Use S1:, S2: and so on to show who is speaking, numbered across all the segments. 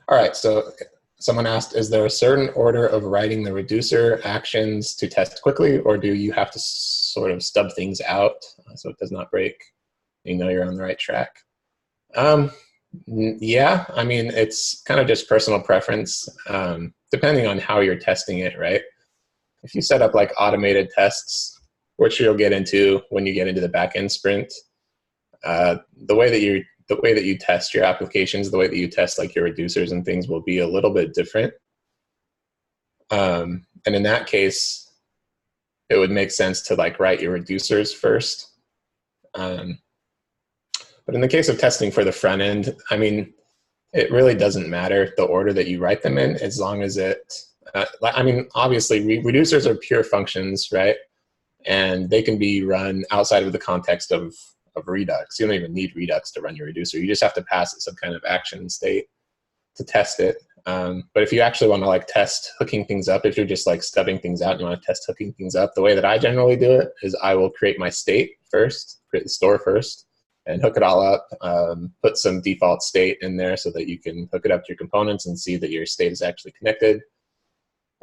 S1: All right, so someone asked, is there a certain order of writing the reducer actions to test quickly, or do you have to sort of stub things out so it does not break? You know you're on the right track. Yeah, I mean, it's kind of just personal preference, depending on how you're testing it, right? If you set up like automated tests, which you'll get into when you get into the backend sprint, the way that you test your applications, the way that you test like your reducers and things will be a little bit different. And in that case, it would make sense to like write your reducers first. But in the case of testing for the front end, I mean, it really doesn't matter the order that you write them in, as long as it, I mean, obviously reducers are pure functions, right? And they can be run outside of the context of Redux. You don't even need Redux to run your reducer. You just have to pass it some kind of action state to test it. But if you actually want to like test hooking things up, if you're just like stubbing things out and you want to test hooking things up, the way that I generally do it is I will create my state first, create the store first, and hook it all up, put some default state in there so that you can hook it up to your components and see that your state is actually connected.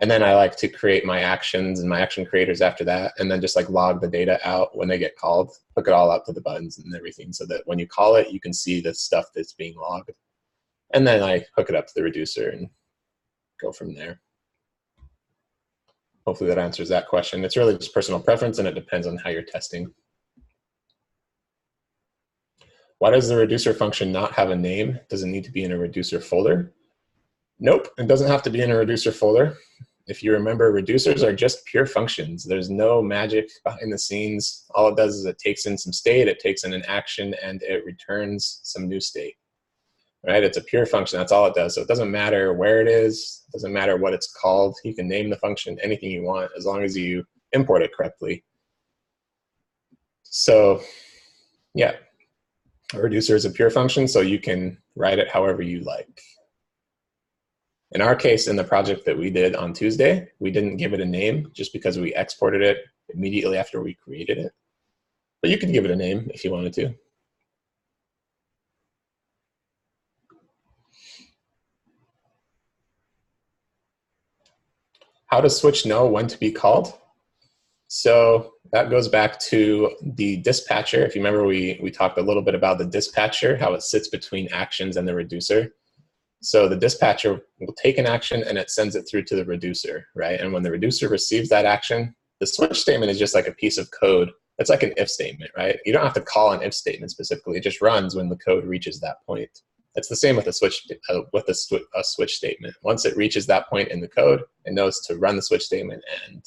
S1: And then I like to create my actions and my action creators after that, and then just like log the data out when they get called, hook it all up to the buttons and everything so that when you call it, you can see the stuff that's being logged. And then I hook it up to the reducer and go from there. Hopefully that answers that question. It's really just personal preference, and it depends on how you're testing. Why does the reducer function not have a name? Does it need to be in a reducer folder? Nope, it doesn't have to be in a reducer folder. If you remember, reducers are just pure functions. There's no magic behind the scenes. All it does is it takes in some state, it takes in an action, and it returns some new state. Right? It's a pure function. That's all it does. So it doesn't matter where it is. It doesn't matter what it's called. You can name the function anything you want as long as you import it correctly. So yeah, a reducer is a pure function, so you can write it however you like. In our case, in the project that we did on Tuesday, we didn't give it a name just because we exported it immediately after we created it. But you could give it a name if you wanted to. How does switch know when to be called? So that goes back to the dispatcher. If you remember, we talked a little bit about the dispatcher, how it sits between actions and the reducer. So the dispatcher will take an action and it sends it through to the reducer, right? And when the reducer receives that action, the switch statement is just like a piece of code. It's like an if statement, right? You don't have to call an if statement specifically. It just runs when the code reaches that point. It's the same with a switch statement. Once it reaches that point in the code, it knows to run the switch statement and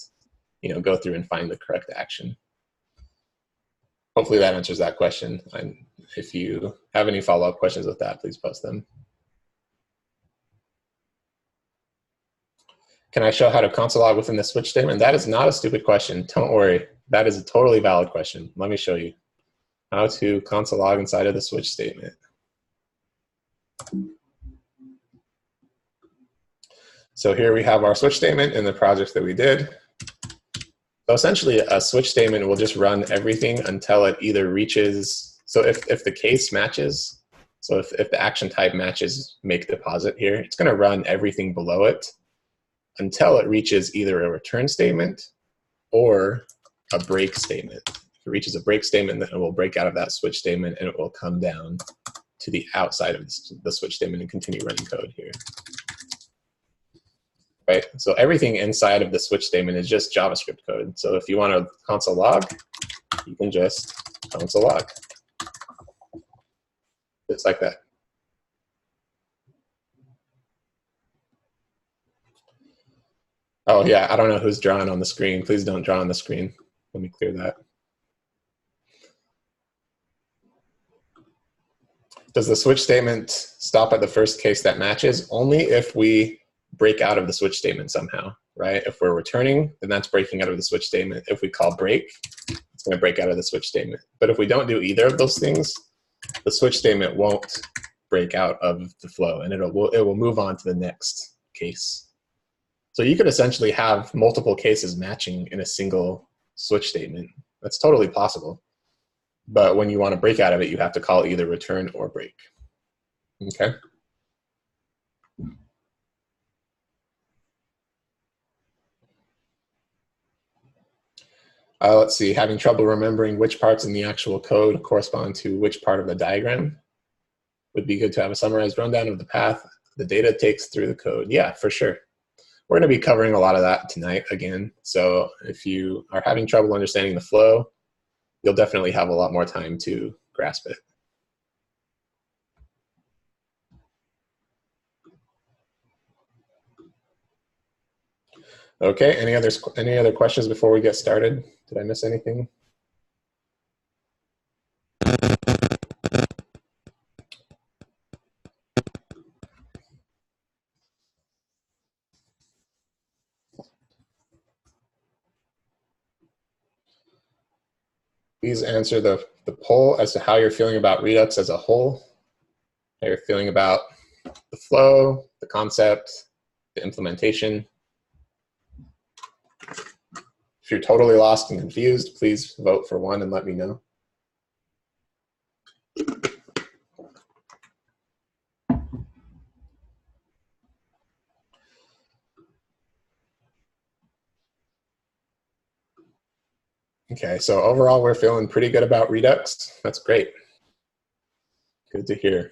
S1: go through and find the correct action. Hopefully that answers that question. And if you have any follow-up questions with that, please post them. Can I show how to console log within the switch statement? That is not a stupid question. Don't worry. That is a totally valid question. Let me show you how to console log inside of the switch statement. So here we have our switch statement in the project that we did. So essentially, a switch statement will just run everything until it either reaches, so if the case matches, so if the action type matches make deposit here, it's going to run everything below it until it reaches either a return statement or a break statement. If it reaches a break statement, then it will break out of that switch statement and it will come down to the outside of the switch statement and continue running code here. Right? So everything inside of the switch statement is just JavaScript code. So if you want to console log, you can just console log. Just like that. Oh yeah, I don't know who's drawing on the screen. Please don't draw on the screen. Let me clear that. Does the switch statement stop at the first case that matches? Only if we break out of the switch statement somehow, right? If we're returning, then that's breaking out of the switch statement. If we call break, it's going to break out of the switch statement. But if we don't do either of those things, the switch statement won't break out of the flow, and it will move on to the next case. So you could essentially have multiple cases matching in a single switch statement. That's totally possible. But when you want to break out of it, you have to call either return or break. Okay. Let's see, having trouble remembering which parts in the actual code correspond to which part of the diagram. Would be good to have a summarized rundown of the path the data takes through the code. Yeah, for sure. We're going to be covering a lot of that tonight again. So if you are having trouble understanding the flow, you'll definitely have a lot more time to grasp it. Okay, any other questions before we get started? Did I miss anything? Please answer the poll as to how you're feeling about Redux as a whole, how you're feeling about the flow, the concept, the implementation. If you're totally lost and confused, please vote for one and let me know. Okay, so overall we're feeling pretty good about Redux. That's great. Good to hear.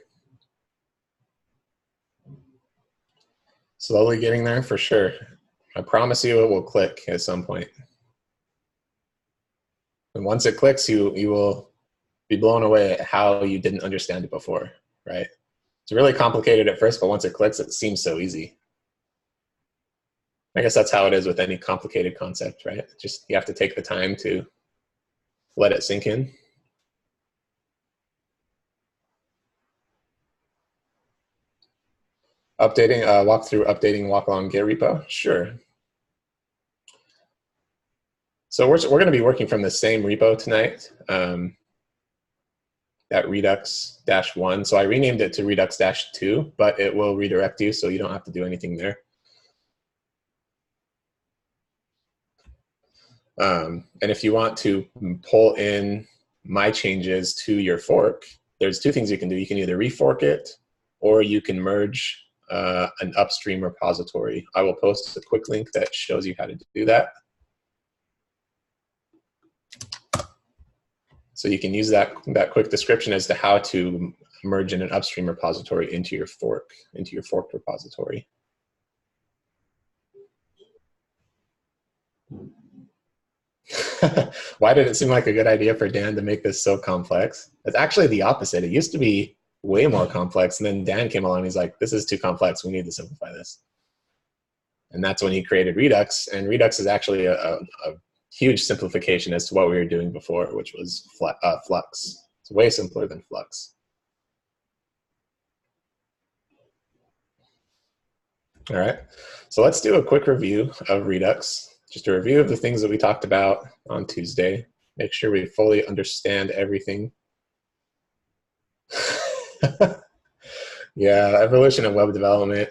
S1: Slowly getting there for sure. I promise you it will click at some point. And once it clicks, you will be blown away at how you didn't understand it before, right? It's really complicated at first, but once it clicks, it seems so easy. I guess that's how it is with any complicated concept, right? Just you have to take the time to let it sink in. Updating, walk through updating walk along Git repo. Sure. So we're going to be working from the same repo tonight, that Redux-1. So I renamed it to Redux-2, but it will redirect you, so you don't have to do anything there. And if you want to pull in my changes to your fork, there's two things you can do. You can either refork it, or you can merge an upstream repository. I will post a quick link that shows you how to do that. So you can use that quick description as to how to merge in an upstream repository into your forked repository. Why did it seem like a good idea for Dan to make this so complex? It's actually the opposite. It used to be way more complex, and then Dan came along and he's like, this is too complex, we need to simplify this. And that's when he created Redux, and Redux is actually a huge simplification as to what we were doing before, which was Flux. It's way simpler than Flux. All right, so let's do a quick review of Redux. Just a review of the things that we talked about on Tuesday. Make sure we fully understand everything. Yeah, evolution of web development.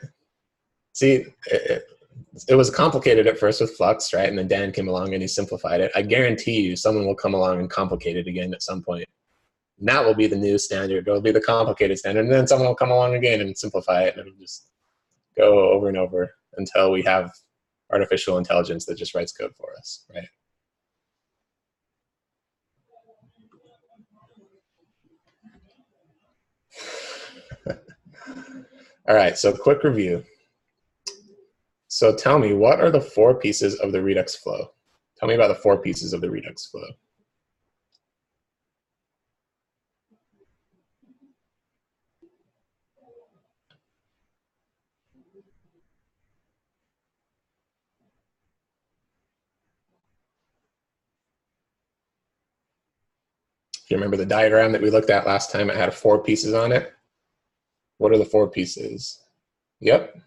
S1: See, it was complicated at first with Flux, right? And then Dan came along and he simplified it. I guarantee you someone will come along and complicate it again at some point. And that will be the new standard. It'll be the complicated standard. And then someone will come along again and simplify it. And it'll just go over and over until we have artificial intelligence that just writes code for us, right? All right, so quick review. So tell me, what are the 4 pieces of the Redux flow? Tell me about the 4 pieces of the Redux flow. If you remember the diagram that we looked at last time, it had 4 pieces on it. What are the 4 pieces? Yep.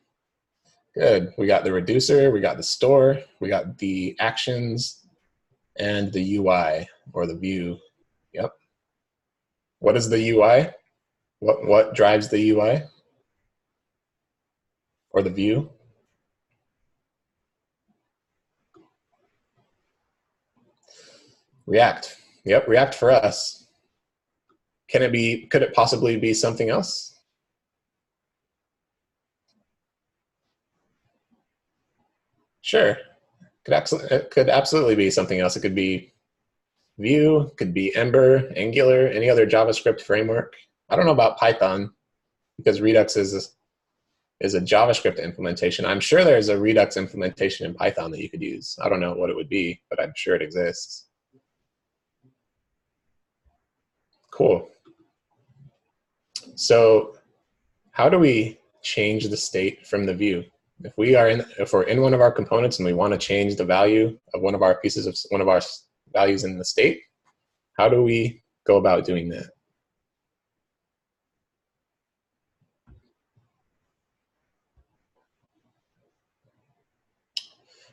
S1: Good. We got the reducer, we got the store, we got the actions, and the UI, or the view. Yep. What is the UI? What drives the UI? Or the view? React. Yep, React for us. Could it possibly be something else? Sure. It could absolutely be something else. It could be Vue, could be Ember, Angular, any other JavaScript framework. I don't know about Python because Redux is a JavaScript implementation. I'm sure there's a Redux implementation in Python that you could use. I don't know what it would be, but I'm sure it exists. Cool. So how do we change the state from the view? If we're in one of our components and we want to change the value of one of our values in the state, how do we go about doing that?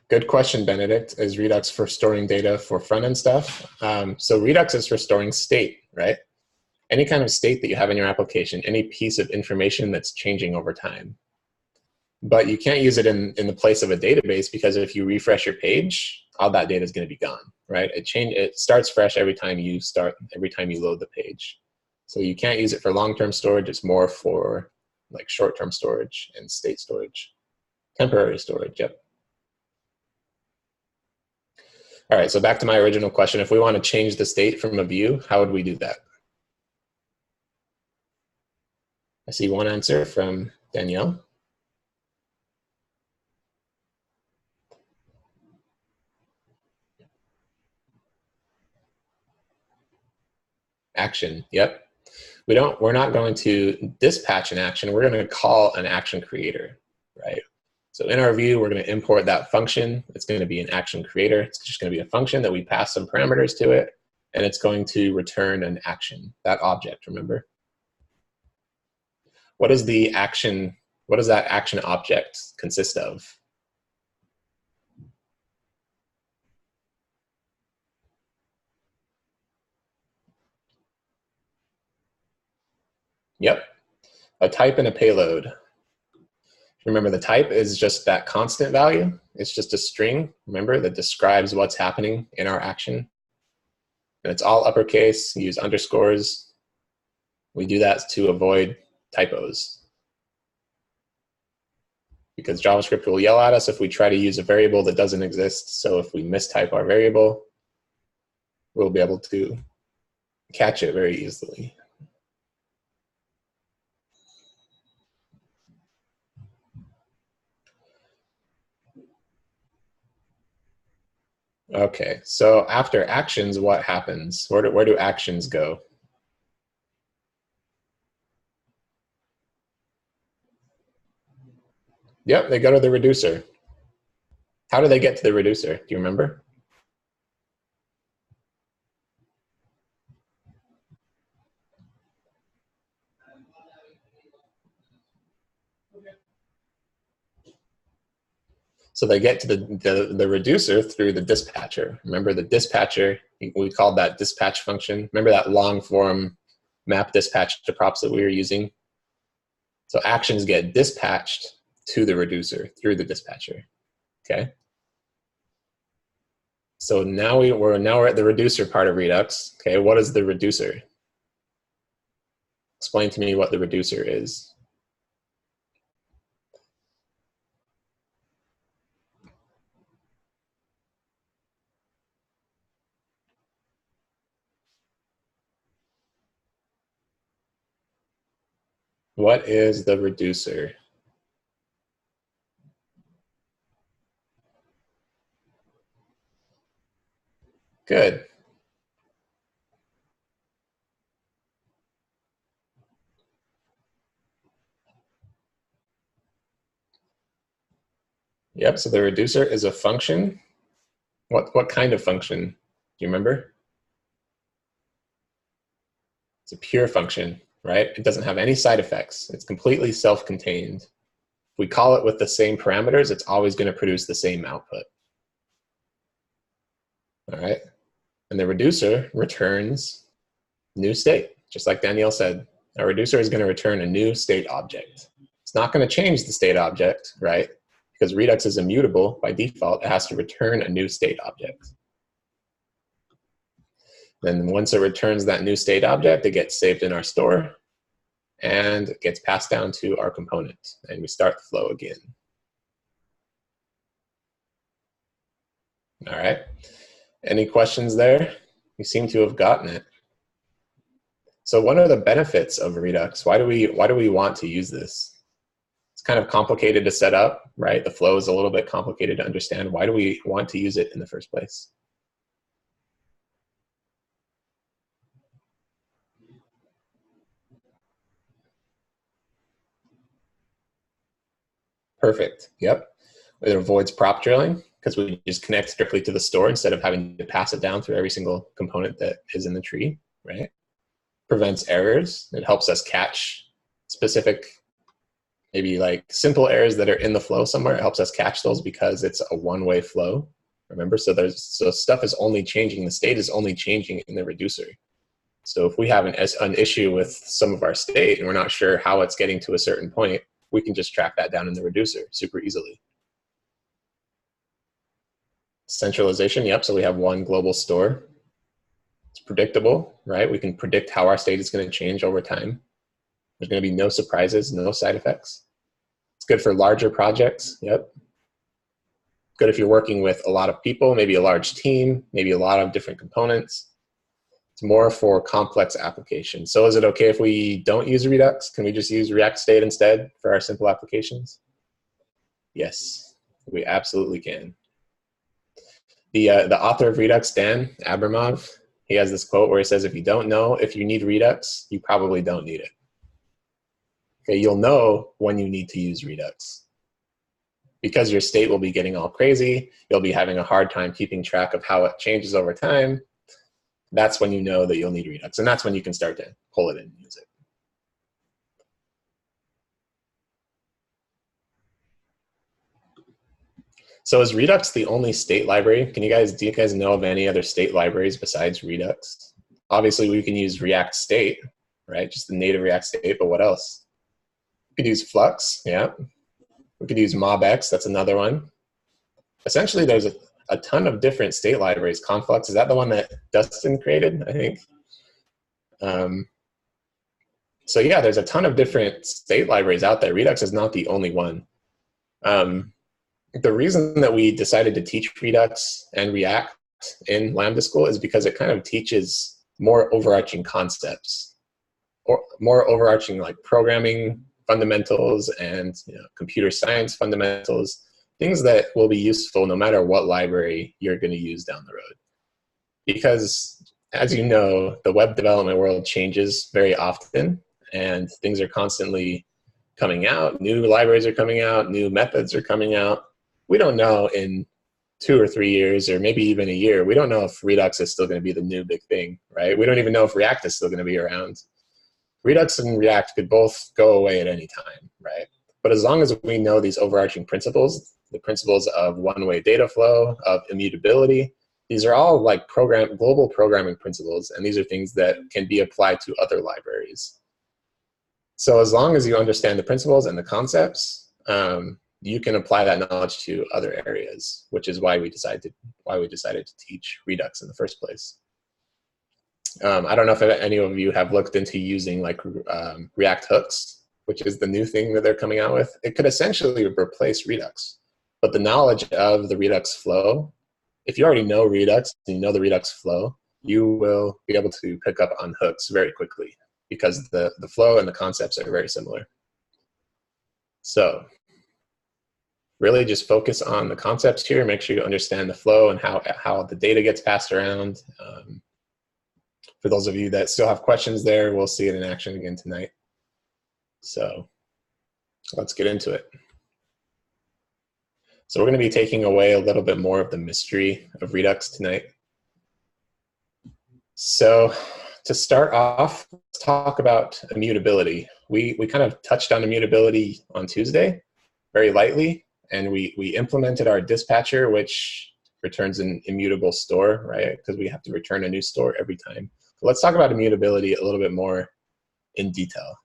S1: Good question, Benedict. Is Redux for storing data for front-end stuff? So Redux is for storing state, right? Any kind of state that you have in your application, any piece of information that's changing over time. But you can't use it in the place of a database because if you refresh your page, all that data is going to be gone, right? It starts fresh every time you load the page. So you can't use it for long-term storage. It's more for like short-term storage and state storage. Temporary storage, yep. All right, so back to my original question. If we want to change the state from a view, how would we do that? I see one answer from Danielle. Action, yep. We're not going to dispatch an action. We're going to call an action creator, right? So in our view, we're going to import that function. It's going to be an action creator. It's just going to be a function that we pass some parameters to it, and it's going to return an action, that object, remember? What does that action object consist of? Yep, a type and a payload. Remember, the type is just that constant value. It's just a string, remember, that describes what's happening in our action. And it's all uppercase, use underscores. We do that to avoid typos. Because JavaScript will yell at us if we try to use a variable that doesn't exist. So if we mistype our variable, we'll be able to catch it very easily. Okay, so after actions, what happens? Where do actions go? Yep, they go to the reducer. How do they get to the reducer? Do you remember? So they get to the reducer through the dispatcher. Remember the dispatcher, we called that dispatch function. Remember that long form map dispatch to props that we were using? So actions get dispatched to the reducer through the dispatcher, okay? So now we're at the reducer part of Redux. Okay, what is the reducer? Explain to me what the reducer is. What is the reducer? Good. Yep, so the reducer is a function. What kind of function? Do you remember? It's a pure function, right? It doesn't have any side effects. It's completely self-contained. If we call it with the same parameters, it's always going to produce the same output. All right? And the reducer returns new state, just like Danielle said. A reducer is going to return a new state object. It's not going to change the state object, right? Because Redux is immutable by default, it has to return a new state object. Then once it returns that new state object, it gets saved in our store and it gets passed down to our component, and we start the flow again. All right. Any questions there? We seem to have gotten it. So what are the benefits of Redux? Why do we want to use this? It's kind of complicated to set up, right? The flow is a little bit complicated to understand. Why do we want to use it in the first place? Perfect. Yep. It avoids prop drilling because we just connect strictly to the store instead of having to pass it down through every single component that is in the tree, right? Prevents errors. It helps us catch specific, maybe like simple errors that are in the flow somewhere. It helps us catch those because it's a one-way flow. Remember, so stuff is only changing. The state is only changing in the reducer. So if we have an issue with some of our state and we're not sure how it's getting to a certain point, we can just track that down in the reducer super easily. Centralization, yep, so we have one global store. It's predictable, right? We can predict how our state is going to change over time. There's going to be no surprises, no side effects. It's good for larger projects, yep. Good if you're working with a lot of people, maybe a large team, maybe a lot of different components. It's more for complex applications. So is it okay if we don't use Redux? Can we just use React State instead for our simple applications? Yes, we absolutely can. The author of Redux, Dan Abramov, he has this quote where he says, if you don't know if you need Redux, you probably don't need it. Okay, you'll know when you need to use Redux. Because your state will be getting all crazy, you'll be having a hard time keeping track of how it changes over time. That's when you know that you'll need Redux, and that's when you can start to pull it in and use it. So is Redux the only state library? Do you guys know of any other state libraries besides Redux? Obviously, we can use React State, right? Just the native React State, but what else? We could use Flux, yeah. We could use MobX, that's another one. Essentially, there's a ton of different state libraries. Conflux, is that the one that Dustin created, I think? So yeah, there's a ton of different state libraries out there. Redux is not the only one. The reason that we decided to teach Redux and React in Lambda School is because it kind of teaches more overarching concepts, or more overarching like programming fundamentals and computer science fundamentals, things that will be useful no matter what library you're going to use down the road. Because as you know, the web development world changes very often and things are constantly coming out. New libraries are coming out, new methods are coming out. We don't know in 2 or 3 years, or maybe even a year, we don't know if Redux is still going to be the new big thing, right? We don't even know if React is still going to be around. Redux and React could both go away at any time, right? But as long as we know these overarching principles, the principles of one-way data flow, of immutability, these are all like global programming principles, and these are things that can be applied to other libraries. So as long as you understand the principles and the concepts, you can apply that knowledge to other areas, which is why we decided to teach Redux in the first place. I don't know if any of you have looked into using like React hooks, which is the new thing that they're coming out with. It could essentially replace Redux, but the knowledge of the Redux flow, if you already know Redux and you know the Redux flow, you will be able to pick up on hooks very quickly because the flow and the concepts are very similar. So really just focus on the concepts here, make sure you understand the flow and how the data gets passed around. For those of you that still have questions there, we'll see it in action again tonight. So let's get into it. So we're going to be taking away a little bit more of the mystery of Redux tonight. So to start off, let's talk about immutability. We kind of touched on immutability on Tuesday, very lightly, and we implemented our dispatcher, which returns an immutable store, right? Because we have to return a new store every time. So let's talk about immutability a little bit more in detail.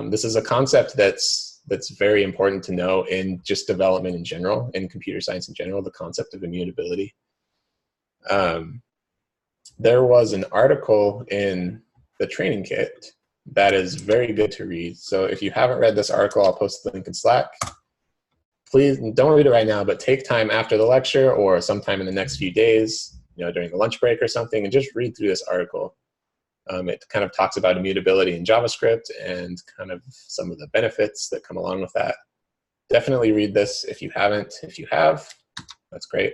S1: This is a concept that's very important to know in just development in general, in computer science in general, the concept of immutability. There was an article in the training kit that is very good to read. So if you haven't read this article, I'll post the link in Slack. Please don't read it right now, but take time after the lecture or sometime in the next few days during a lunch break or something, and just read through this article. It kind of talks about immutability in JavaScript and kind of some of the benefits that come along with that. Definitely read this if you haven't. If you have, that's great.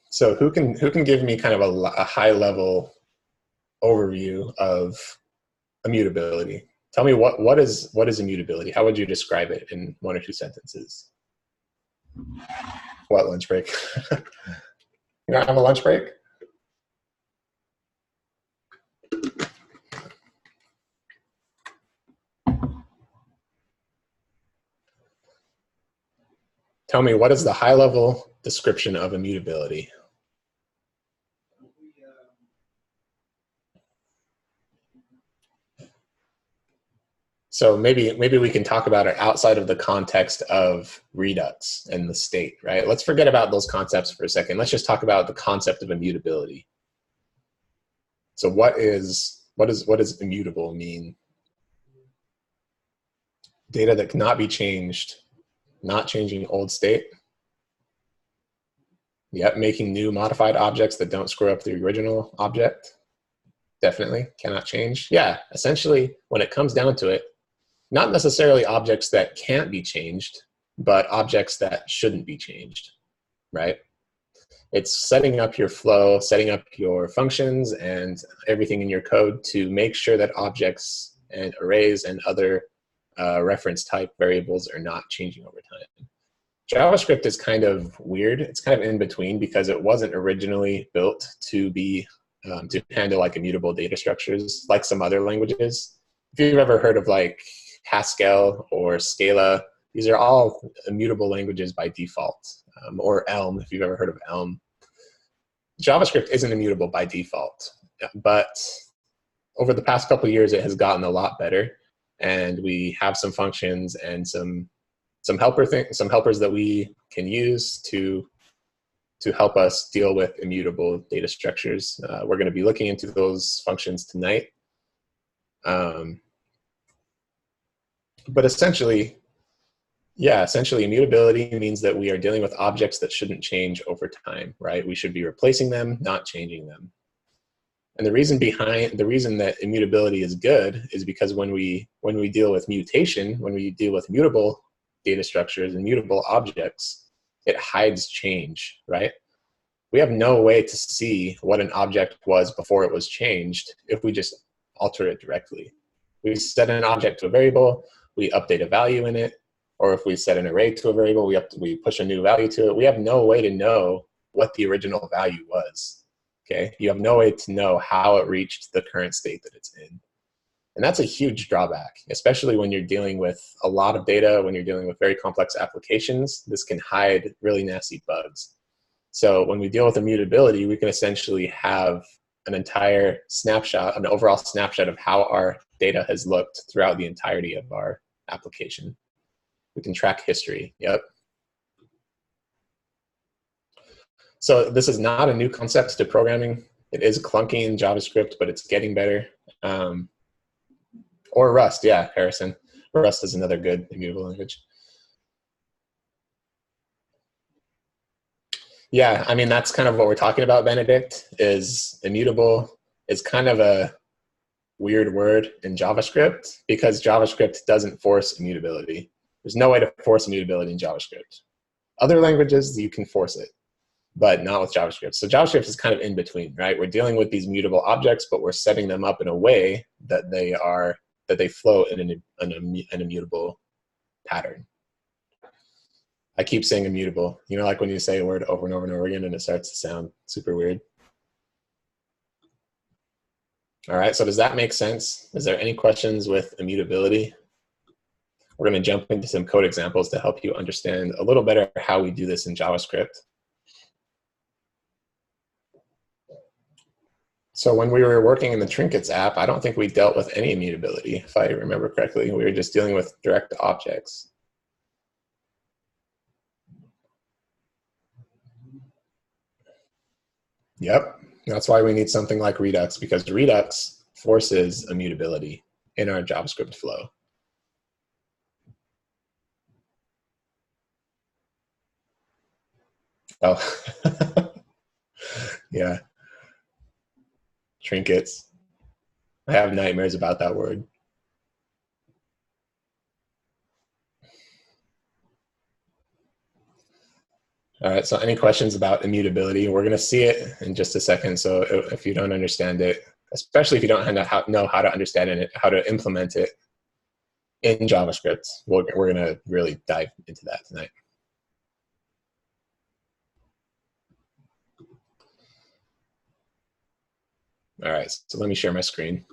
S1: So who can give me kind of a high level overview of immutability? Tell me what is immutability? How would you describe it in 1 or 2 sentences? What, lunch break? You don't have a lunch break? Tell me, what is the high level description of immutability? So maybe we can talk about it outside of the context of Redux and the state, right? Let's forget about those concepts for a second. Let's just talk about the concept of immutability. So what does immutable mean? Data that cannot be changed, not changing old state. Yep, making new modified objects that don't screw up the original object. Definitely cannot change. Yeah, essentially, when it comes down to it, not necessarily objects that can't be changed, but objects that shouldn't be changed, right? It's setting up your flow, setting up your functions and everything in your code to make sure that objects and arrays and other reference type variables are not changing over time. JavaScript is kind of weird. It's kind of in between because it wasn't originally built to be to handle like immutable data structures like some other languages. If you've ever heard of like Haskell or Scala, these are all immutable languages by default, or Elm, if you've ever heard of Elm. JavaScript isn't immutable by default, but over the past couple of years, it has gotten a lot better, and we have some functions and some helpers that we can use to help us deal with immutable data structures. We're going to be looking into those functions tonight. But essentially, immutability means that we are dealing with objects that shouldn't change over time, right? We should be replacing them, not changing them. And the reason that immutability is good is because when we deal with mutation, when we deal with mutable data structures and mutable objects, it hides change, right? We have no way to see what an object was before it was changed if we just alter it directly. We set an object to a variable, we update a value in it, or if we set an array to a variable, we push a new value to it. We have no way to know what the original value was, okay? You have no way to know how it reached the current state that it's in. And that's a huge drawback, especially when you're dealing with a lot of data, when you're dealing with very complex applications. This can hide really nasty bugs. So when we deal with immutability, we can essentially have an entire snapshot, an overall snapshot of how our data has looked throughout the entirety of our application. We can track history, yep. So this is not a new concept to programming. It is clunky in JavaScript, but it's getting better. Or Rust, yeah, Harrison. Rust is another good immutable language. Yeah, I mean, that's kind of what we're talking about, Benedict, is immutable. It's kind of a weird word in JavaScript because JavaScript doesn't force immutability. There's no way to force immutability in JavaScript. Other languages, you can force it, but not with JavaScript. So JavaScript is kind of in between, right? We're dealing with these mutable objects, but we're setting them up in a way that they flow in an immutable pattern. I keep saying immutable. You know, like when you say a word over and over and over again and it starts to sound super weird. All right, so does that make sense? Is there any questions with immutability? We're going to jump into some code examples to help you understand a little better how we do this in JavaScript. So when we were working in the Trinkets app, I don't think we dealt with any immutability, if I remember correctly. We were just dealing with direct objects. Yep, that's why we need something like Redux, because Redux forces immutability in our JavaScript flow. Oh, yeah. Trinkets. I have nightmares about that word. All right, so any questions about immutability? We're going to see it in just a second. So if you don't understand it, especially if you don't know how to understand it, how to implement it in JavaScript, we're going to really dive into that tonight. All right, so let me share my screen.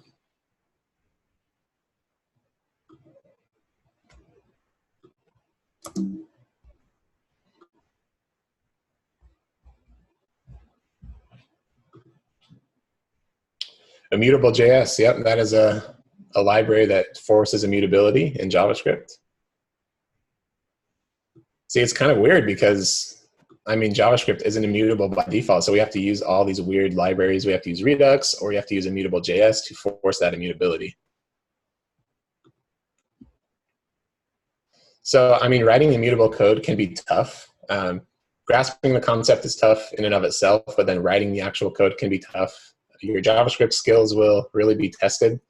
S1: Immutable.js, yep, that is a library that forces immutability in JavaScript. See, it's kind of weird because, I mean, JavaScript isn't immutable by default, so we have to use all these weird libraries. We have to use Redux, or we have to use immutable.js to force that immutability. So, I mean, writing immutable code can be tough. Grasping the concept is tough in and of itself, but then writing the actual code can be tough. Your JavaScript skills will really be tested.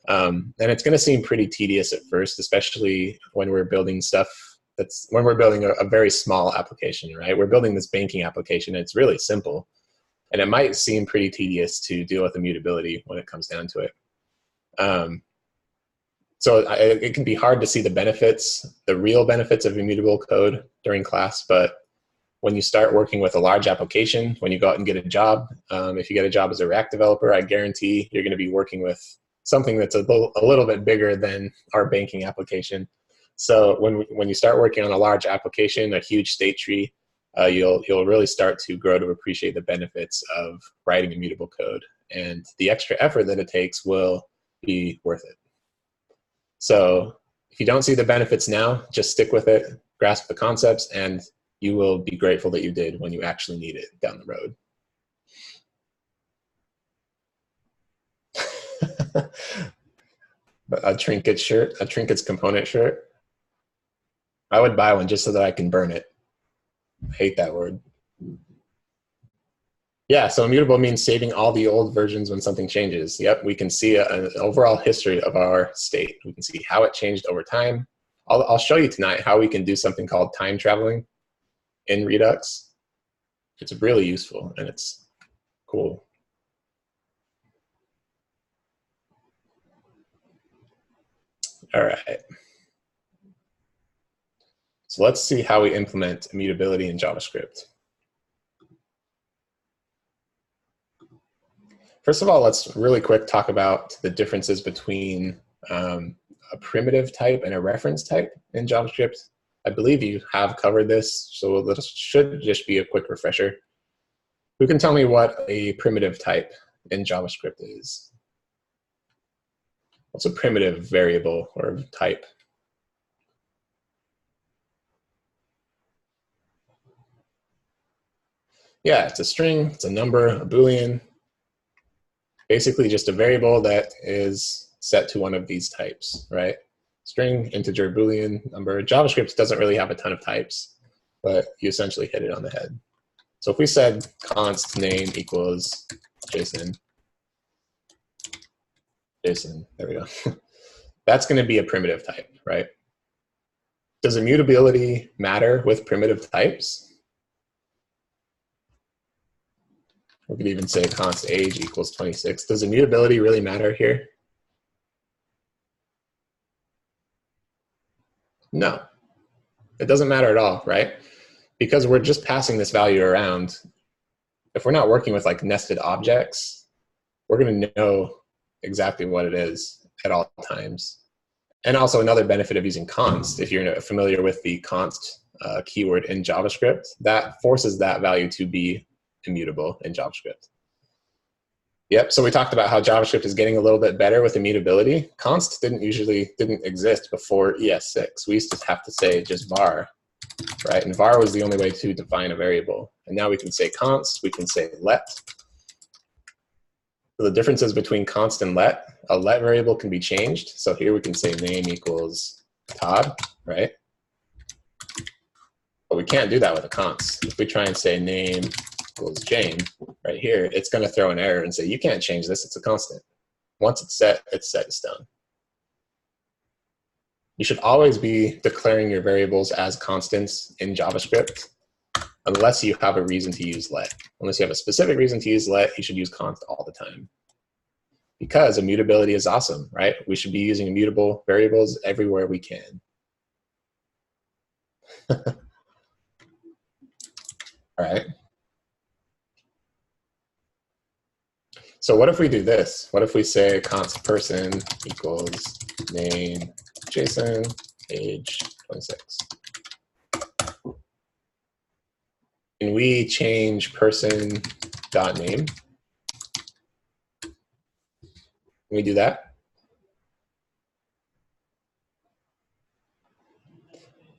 S1: And it's going to seem pretty tedious at first, especially when we're building stuff when we're building a very small application, right? We're building this banking application. And it's really simple. And it might seem pretty tedious to deal with immutability when it comes down to it. So it can be hard to see the benefits, the real benefits of immutable code during class. But when you start working with a large application, when you go out and get a job, if you get a job as a React developer, I guarantee you're going to be working with something that's a little bit bigger than our banking application. So when you start working on a large application, a huge state tree, you'll really start to grow to appreciate the benefits of writing immutable code. And the extra effort that it takes will be worth it. So if you don't see the benefits now, just stick with it, grasp the concepts, and you will be grateful that you did when you actually need it down the road. A trinket shirt, a trinkets component shirt. I would buy one just so that I can burn it. I hate that word. Yeah, so immutable means saving all the old versions when something changes. Yep, we can see an overall history of our state. We can see how it changed over time. I'll show you tonight how we can do something called time traveling in Redux. It's really useful and it's cool. All right. So let's see how we implement immutability in JavaScript. First of all, let's really quick talk about the differences between a primitive type and a reference type in JavaScript. I believe you have covered this, so this should just be a quick refresher. Who can tell me what a primitive type in JavaScript is? What's a primitive variable or type? Yeah, it's a string, it's a number, a Boolean. Basically just a variable that is set to one of these types, right? String, integer, Boolean, number. JavaScript doesn't really have a ton of types, but you essentially hit it on the head. So if we said const name equals JSON, there we go. That's going to be a primitive type, right? Does immutability matter with primitive types? We could even say const age equals 26. Does immutability really matter here? No, it doesn't matter at all, right? Because we're just passing this value around. If we're not working with like nested objects, we're going to know exactly what it is at all times. And also another benefit of using const, if you're familiar with the const keyword in JavaScript, that forces that value to be immutable in JavaScript. Yep, so we talked about how JavaScript is getting a little bit better with immutability. Const didn't exist before ES6. We used to have to say just var, right? And var was the only way to define a variable. And now we can say const, we can say let. So the differences between const and let, a let variable can be changed. So here we can say name equals Todd, right? But we can't do that with a const. If we try and say name equals Jane, right here, it's going to throw an error and say, you can't change this, it's a constant. Once it's set in stone. You should always be declaring your variables as constants in JavaScript, unless you have a reason to use let. Unless you have a specific reason to use let, you should use const all the time. Because immutability is awesome, right? We should be using immutable variables everywhere we can. All right. So what if we do this? What if we say const person equals name Jason, age 26? Can we change person dot name? Can we do that?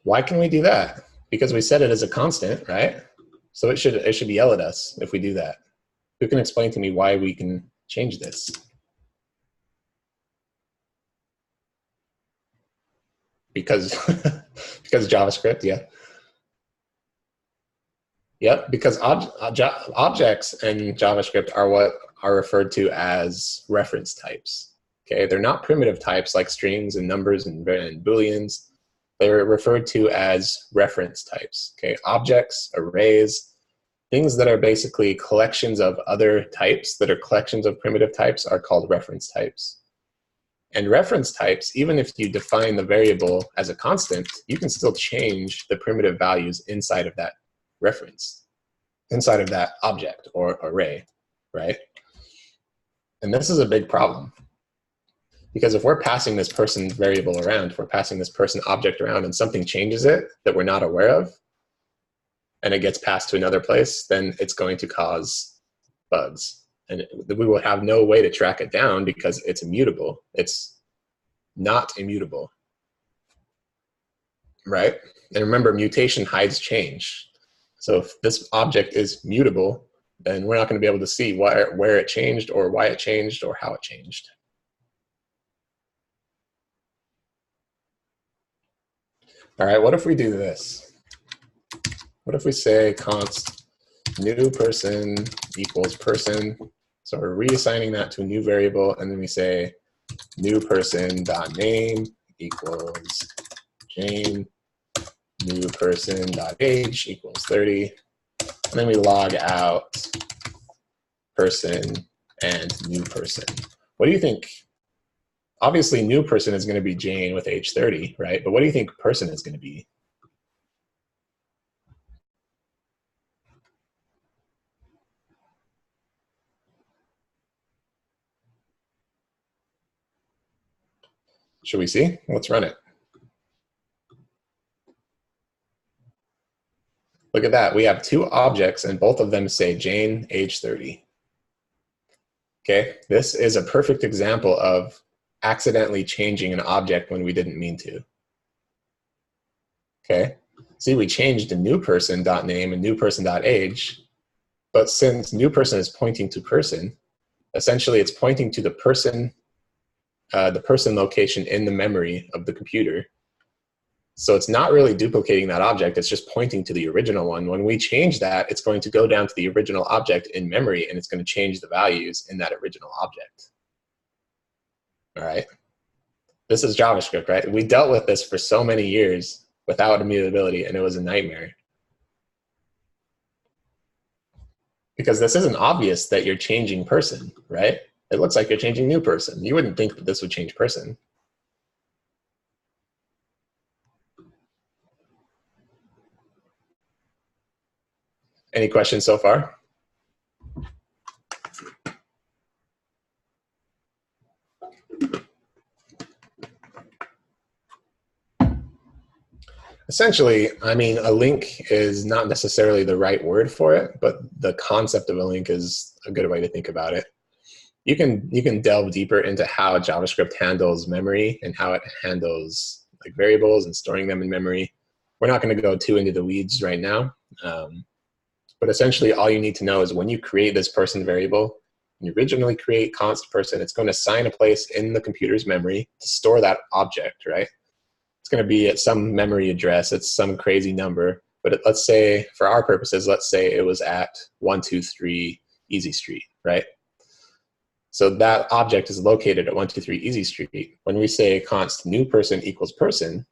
S1: Why can we do that? Because we set it as a constant, right? So it should yell at us if we do that. Who can explain to me why we can change this? Because because JavaScript, yeah. Yep, because objects in JavaScript are what are referred to as reference types. Okay, they're not primitive types like strings and numbers and booleans. They're referred to as reference types. Okay, objects, arrays, things that are basically collections of other types that are collections of primitive types are called reference types. And reference types, even if you define the variable as a constant, you can still change the primitive values inside of that reference, inside of that object or array, right? And this is a big problem. Because if we're passing this person variable around, if we're passing this person object around and something changes it that we're not aware of, and it gets passed to another place, then it's going to cause bugs. And we will have no way to track it down because it's immutable. It's not immutable, right? And remember, mutation hides change. So if this object is mutable, then we're not going to be able to see where it changed or why it changed or how it changed. All right, what if we do this? What if we say const new person equals person? So we're reassigning that to a new variable, and then we say new person dot name equals Jane, new person dot age equals 30, and then we log out person and new person. What do you think? Obviously, new person is going to be Jane with age 30, right? But what do you think person is going to be? Should we see? Let's run it. Look at that. We have two objects, and both of them say Jane, age 30. Okay, this is a perfect example of accidentally changing an object when we didn't mean to. Okay, see, we changed a new person dot name and new person dot age, but since new person is pointing to person, essentially it's pointing to the person location in the memory of the computer. So it's not really duplicating that object, it's just pointing to the original one. When we change that, it's going to go down to the original object in memory, and it's going to change the values in that original object. All right. This is JavaScript, right? We dealt with this for so many years without immutability, and it was a nightmare. Because this isn't obvious that you're changing person, right? It looks like you're changing new person. You wouldn't think that this would change person. Any questions so far? Essentially, I mean, a link is not necessarily the right word for it, but the concept of a link is a good way to think about it. You can delve deeper into how JavaScript handles memory and how it handles like variables and storing them in memory. We're not going to go too into the weeds right now, but essentially all you need to know is when you create this person variable, when you originally create const person, it's going to assign a place in the computer's memory to store that object, right? It's going to be at some memory address. It's some crazy number. But let's say, for our purposes, let's say it was at 123 Easy Street, right? So that object is located at 123 Easy Street. When we say const new person equals person,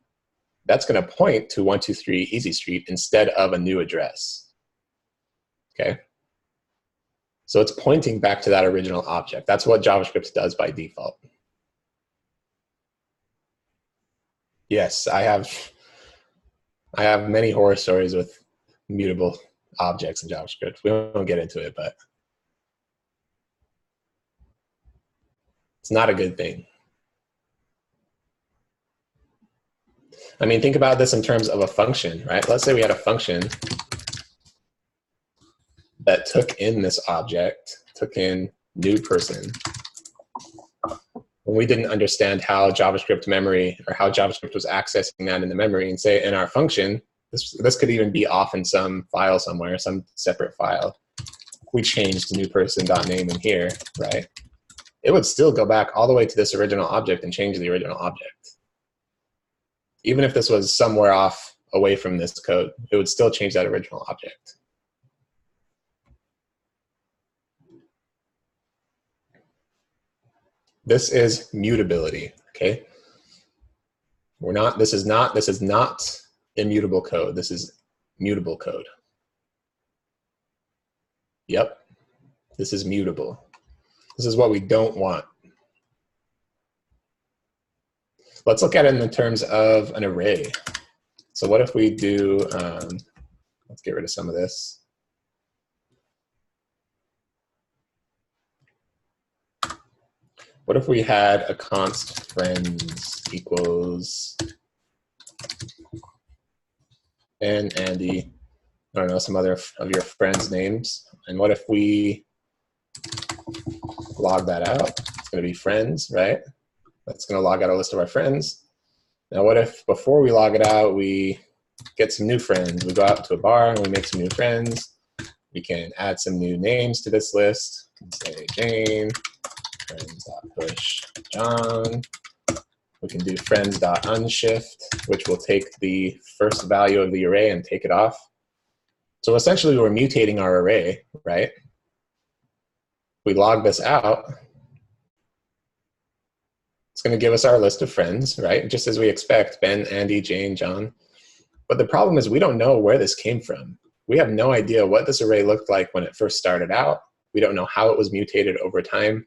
S1: that's going to point to 123 Easy Street instead of a new address. Okay? So it's pointing back to that original object. That's what JavaScript does by default. Yes, I have many horror stories with mutable objects in JavaScript. We won't get into it, but it's not a good thing. I mean, think about this in terms of a function, right? Let's say we had a function that took in this object, took in new person. When we didn't understand how JavaScript memory or how JavaScript was accessing that in the memory, and say in our function, this could even be off in some file somewhere, some separate file. We changed new person.name in here, right? It would still go back all the way to this original object and change the original object. Even if this was somewhere off away from this code, it would still change that original object. This is mutability, okay? This is not immutable code. This is mutable code. Yep, this is mutable. This is what we don't want. Let's look at it in terms of an array. So what if we do, let's get rid of some of this. What if we had a const friends equals and Andy, I don't know, some other of your friends' names. And what if we log that out? It's going to be friends, right? That's going to log out a list of our friends. Now what if before we log it out, we get some new friends? We go out to a bar and we make some new friends. We can add some new names to this list. We can say Jane, friends.push John. We can do friends.unshift, which will take the first value of the array and take it off. So essentially we're mutating our array, right? We log this out. It's going to give us our list of friends, right? Just as we expect, Ben, Andy, Jane, John. But the problem is we don't know where this came from. We have no idea what this array looked like when it first started out. We don't know how it was mutated over time.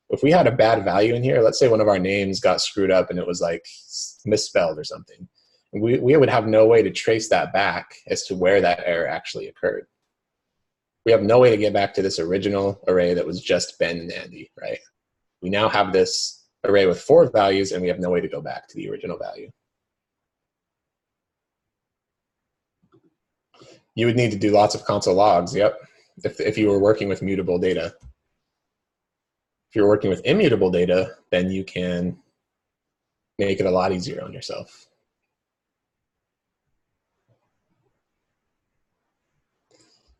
S1: If we had a bad value in here, let's say one of our names got screwed up and it was like misspelled or something, we would have no way to trace that back as to where that error actually occurred. We have no way to get back to this original array that was just Ben and Andy, right? We now have this array with 4 values and we have no way to go back to the original value. You would need to do lots of console logs, yep, if you were working with mutable data. If you're working with immutable data, then you can make it a lot easier on yourself.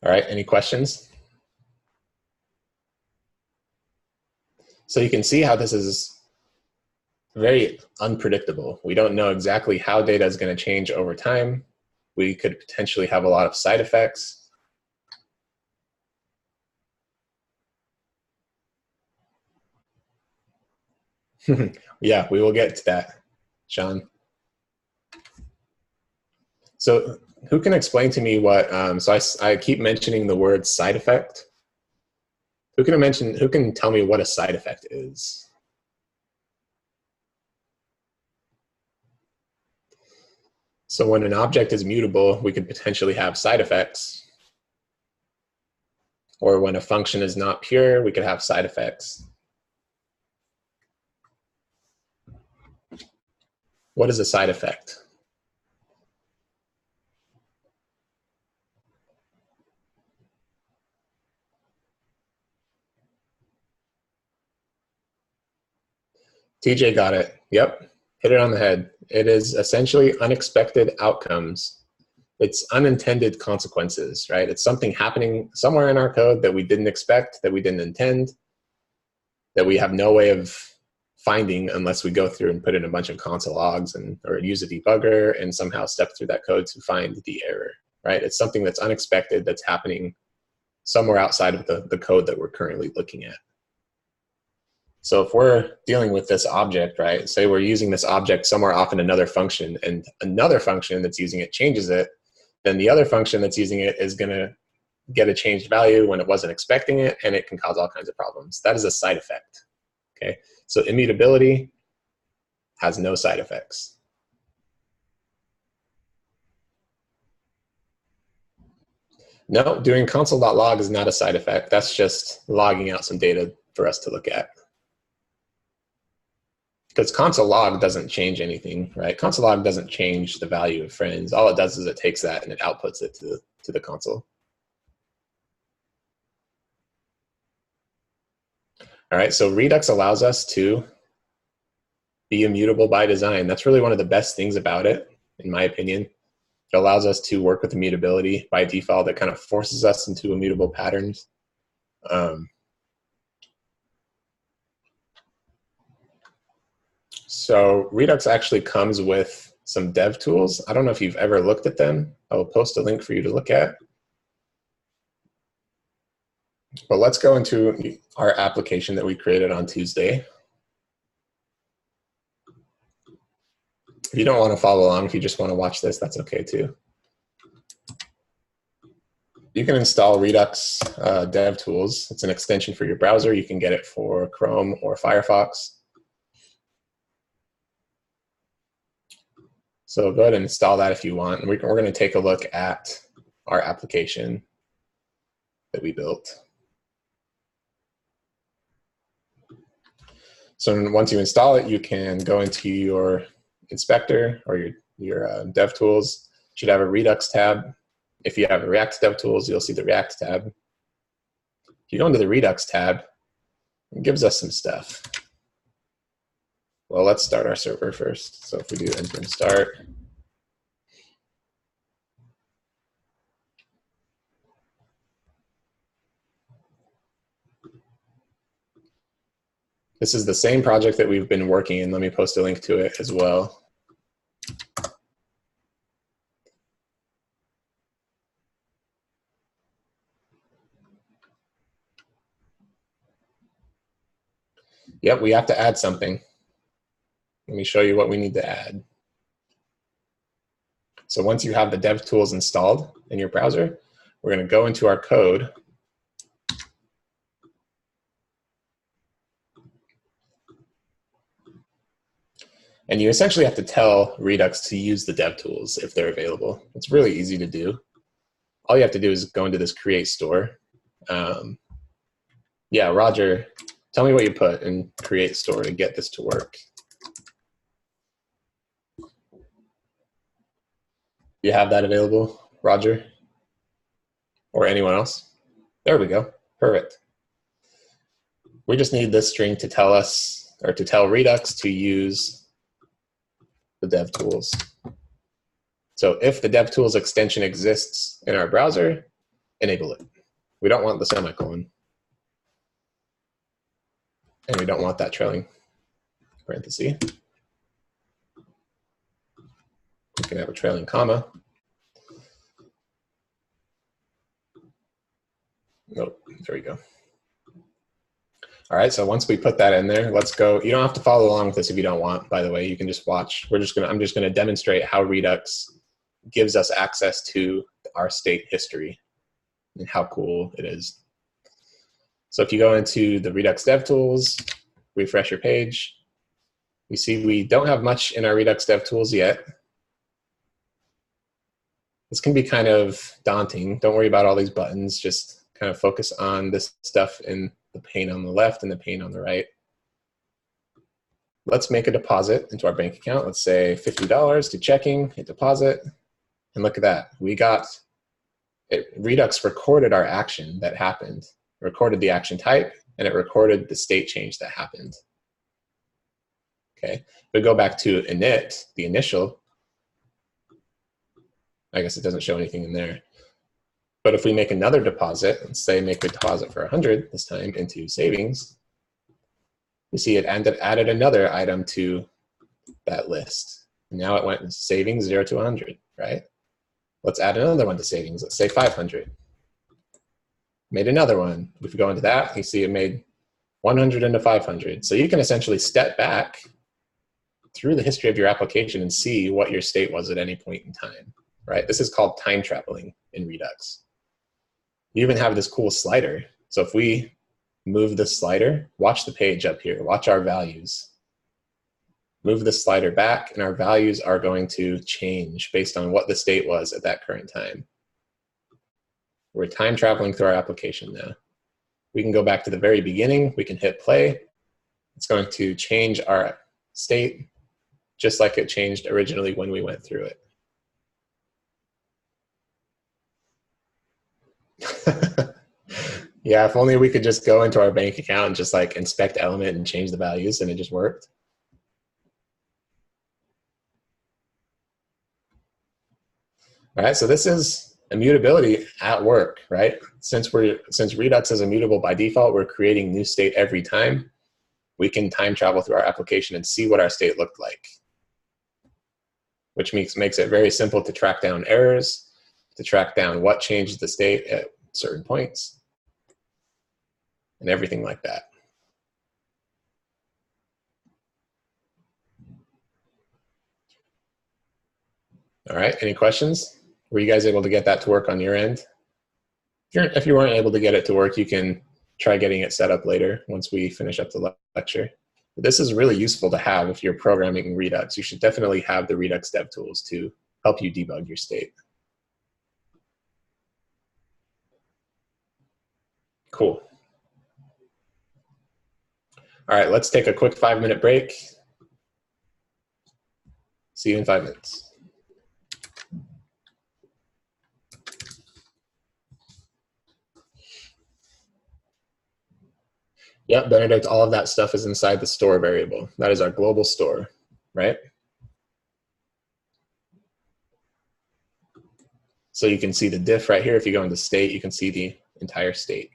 S1: All right, any questions? So you can see how this is very unpredictable. We don't know exactly how data is going to change over time. We could potentially have a lot of side effects. Yeah, we will get to that, Sean. So who can explain to me what, I keep mentioning the word side effect. Who can tell me what a side effect is? So when an object is mutable, we could potentially have side effects. Or when a function is not pure, we could have side effects. What is a side effect? TJ got it. Yep, hit it on the head. It is essentially unexpected outcomes. It's unintended consequences, right? It's something happening somewhere in our code that we didn't expect, that we didn't intend, that we have no way of finding unless we go through and put in a bunch of console logs or use a debugger and somehow step through that code to find the error, right? It's something that's unexpected that's happening somewhere outside of the code that we're currently looking at. So if we're dealing with this object, right, say we're using this object somewhere off in another function and another function that's using it changes it, then the other function that's using it is going to get a changed value when it wasn't expecting it, and it can cause all kinds of problems. That is a side effect, okay? So immutability has no side effects. No, doing console.log is not a side effect. That's just logging out some data for us to look at. Because console log doesn't change anything, right? Console log doesn't change the value of friends. All it does is it takes that and it outputs it to the console. All right, so Redux allows us to be immutable by design. That's really one of the best things about it, in my opinion. It allows us to work with immutability by default. It kind of forces us into immutable patterns. So Redux actually comes with some dev tools. I don't know if you've ever looked at them. I will post a link for you to look at. But let's go into our application that we created on Tuesday. If you don't want to follow along, if you just want to watch this, that's okay too. You can install Redux dev tools. It's an extension for your browser. You can get it for Chrome or Firefox. So go ahead and install that if you want. And we're going to take a look at our application that we built. So once you install it, you can go into your inspector or your DevTools. You should have a Redux tab. If you have a React DevTools, you'll see the React tab. If you go into the Redux tab, it gives us some stuff. Well, let's start our server first. So if we do npm start, this is the same project that we've been working in. Let me post a link to it as well. Yep, we have to add something. Let me show you what we need to add. So once you have the DevTools installed in your browser, we're going to go into our code. And you essentially have to tell Redux to use the DevTools if they're available. It's really easy to do. All you have to do is go into this create store. Yeah, Roger, tell me what you put in create store to get this to work. You have that available, Roger? Or anyone else? There we go. Perfect. We just need this string to tell us, or to tell Redux to use the DevTools. So if the DevTools extension exists in our browser, enable it. We don't want the semicolon. And we don't want that trailing parenthesis. We can have a trailing comma. Nope, there we go. All right, so once we put that in there, let's go. You don't have to follow along with this if you don't want, by the way. You can just watch. I'm just gonna demonstrate how Redux gives us access to our state history and how cool it is. So if you go into the Redux DevTools, refresh your page, you see we don't have much in our Redux DevTools yet. This can be kind of daunting. Don't worry about all these buttons. Just kind of focus on this stuff in the pane on the left and the pane on the right. Let's make a deposit into our bank account. Let's say $50 to checking, hit deposit. And look at that. We got it. Redux recorded our action that happened, recorded the action type, and it recorded the state change that happened. Okay. If we go back to init, the initial, I guess it doesn't show anything in there. But if we make another deposit, let's say make a deposit for 100 this time into savings, You see it added another item to that list. And now it went savings 0 to 100, right? Let's add another one to savings. Let's say 500. Made another one. If we go into that, you see it made 100 into 500. So you can essentially step back through the history of your application and see what your state was at any point in time, right? This is called time traveling in Redux. You even have this cool slider. So if we move the slider, watch the page up here, watch our values. Move the slider back and our values are going to change based on what the state was at that current time. We're time traveling through our application now. We can go back to the very beginning, we can hit play. It's going to change our state just like it changed originally when we went through it. Yeah, if only we could just go into our bank account and just like inspect element and change the values and it just worked. All right, so this is immutability at work, right? Since Redux is immutable by default, we're creating new state every time. We can time travel through our application and see what our state looked like, which makes it very simple to track down errors, to track down what changed the state at certain points, and everything like that. All right, any questions? Were you guys able to get that to work on your end? If you weren't able to get it to work, you can try getting it set up later once we finish up the lecture. But this is really useful to have if you're programming in Redux. You should definitely have the Redux dev tools to help you debug your state. Cool. All right, let's take a quick 5-minute break. See you in 5 minutes. Yep, Benedict, all of that stuff is inside the store variable. That is our global store, right? So you can see the diff right here. If you go into state, you can see the entire state.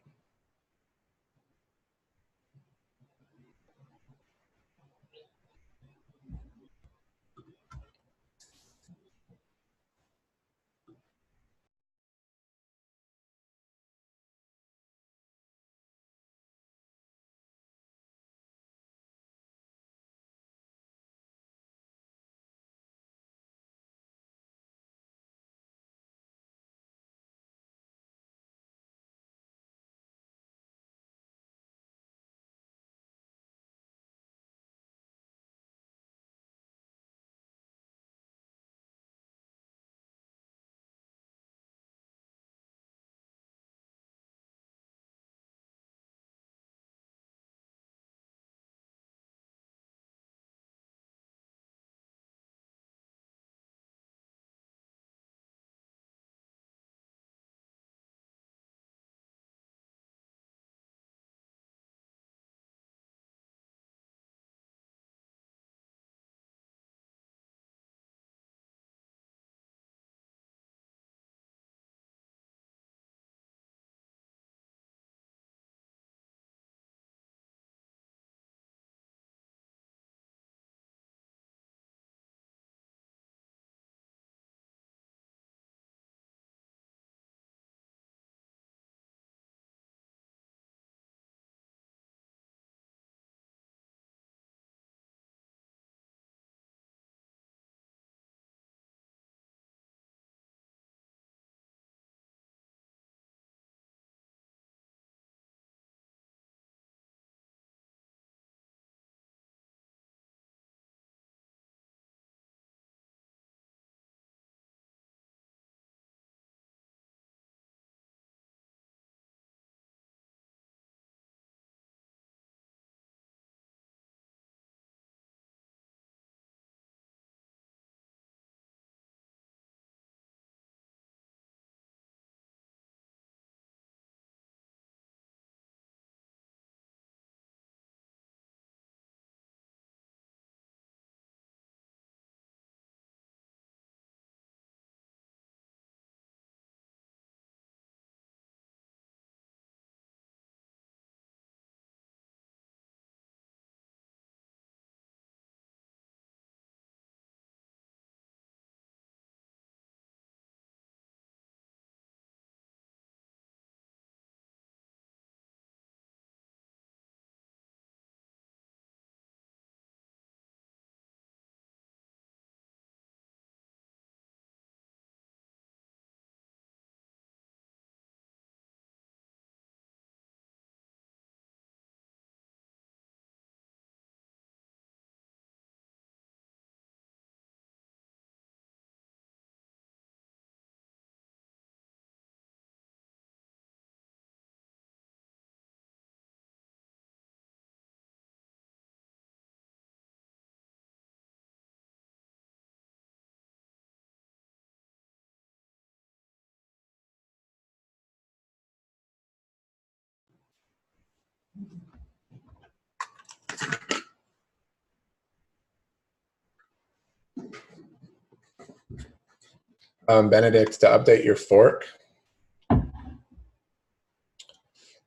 S1: Benedict, to update your fork,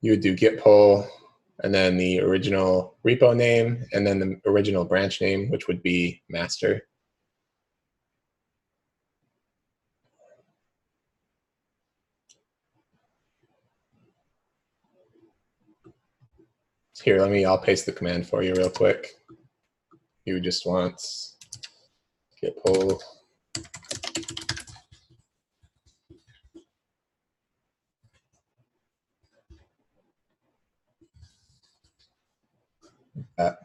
S1: you would do git pull, and then the original repo name, and then the original branch name, which would be master. Here, I'll paste the command for you real quick. You just want git pull. That.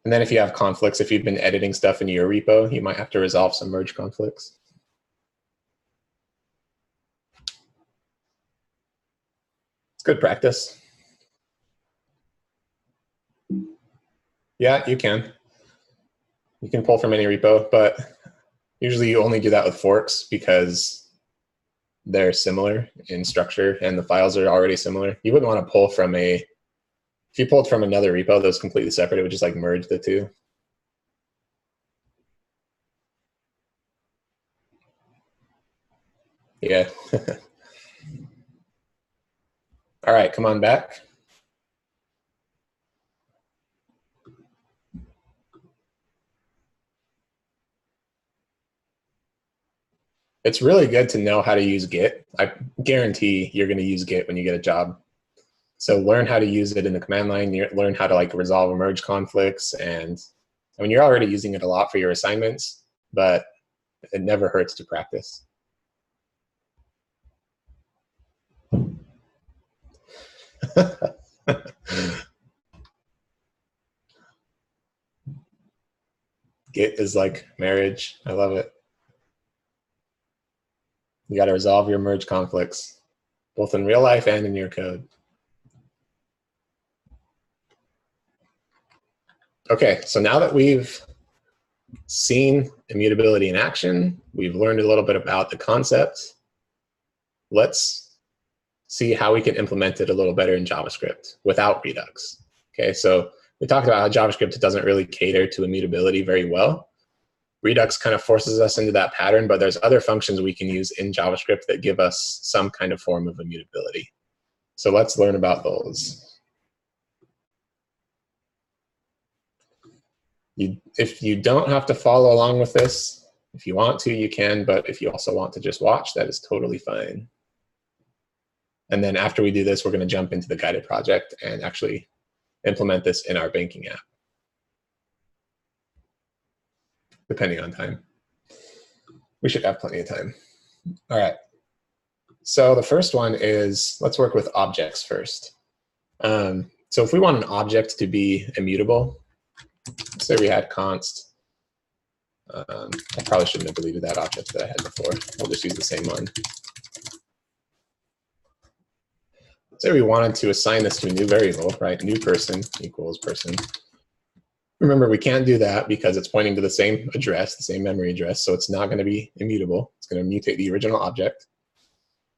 S1: And then if you have conflicts, if you've been editing stuff in your repo, you might have to resolve some merge conflicts. It's good practice. Yeah, you can. You can pull from any repo, but usually you only do that with forks because they're similar in structure and the files are already similar. You wouldn't want to pull from if you pulled from another repo that was completely separate, it would just like merge the two. Yeah. All right, come on back. It's really good to know how to use Git. I guarantee you're going to use Git when you get a job. So learn how to use it in the command line. Learn how to like resolve merge conflicts. And I mean, you're already using it a lot for your assignments, but it never hurts to practice. Git is like marriage. I love it. You got to resolve your merge conflicts, both in real life and in your code. Okay, so now that we've seen immutability in action, we've learned a little bit about the concept, let's see how we can implement it a little better in JavaScript without Redux. Okay, so we talked about how JavaScript doesn't really cater to immutability very well. Redux kind of forces us into that pattern, but there's other functions we can use in JavaScript that give us some kind of form of immutability. So let's learn about those. If you don't have to follow along with this, if you want to, you can, but if you also want to just watch, that is totally fine. And then after we do this, we're going to jump into the guided project and actually implement this in our banking app, depending on time. We should have plenty of time. All right. So the first one is, let's work with objects first. So if we want an object to be immutable, say we had const. I probably shouldn't have deleted that object that I had before. We'll just use the same one. Say we wanted to assign this to a new variable, right? New person equals person. Remember, we can't do that because it's pointing to the same address, the same memory address, so it's not going to be immutable. It's going to mutate the original object.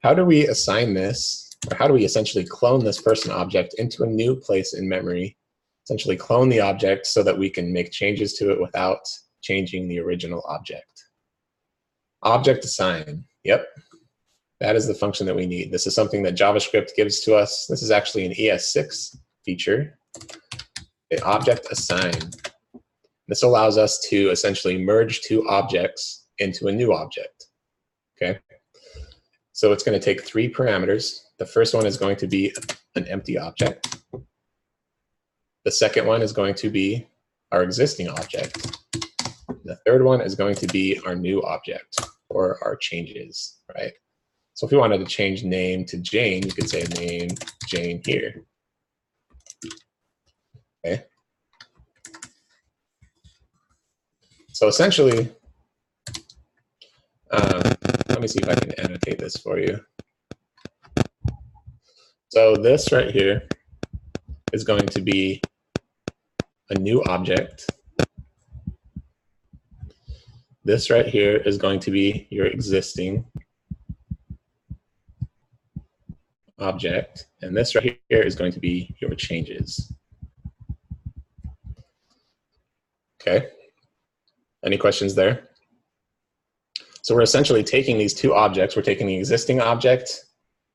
S1: How do we assign this, or how do we essentially clone this person object into a new place in memory, essentially clone the object so that we can make changes to it without changing the original object? Object assign, yep. That is the function that we need. This is something that JavaScript gives to us. This is actually an ES6 feature. Object assign. This allows us to essentially merge two objects into a new object. Okay. So it's going to take 3 parameters. The first one is going to be an empty object. The second one is going to be our existing object. The third one is going to be our new object, or our changes, right? So if we wanted to change name to Jane, you could say name Jane here. Okay. So essentially, let me see if I can annotate this for you. So this right here is going to be a new object This right here is going to be your existing object, and this right here is going to be your changes. Okay, any questions there? So we're essentially taking these two objects. We're taking the existing object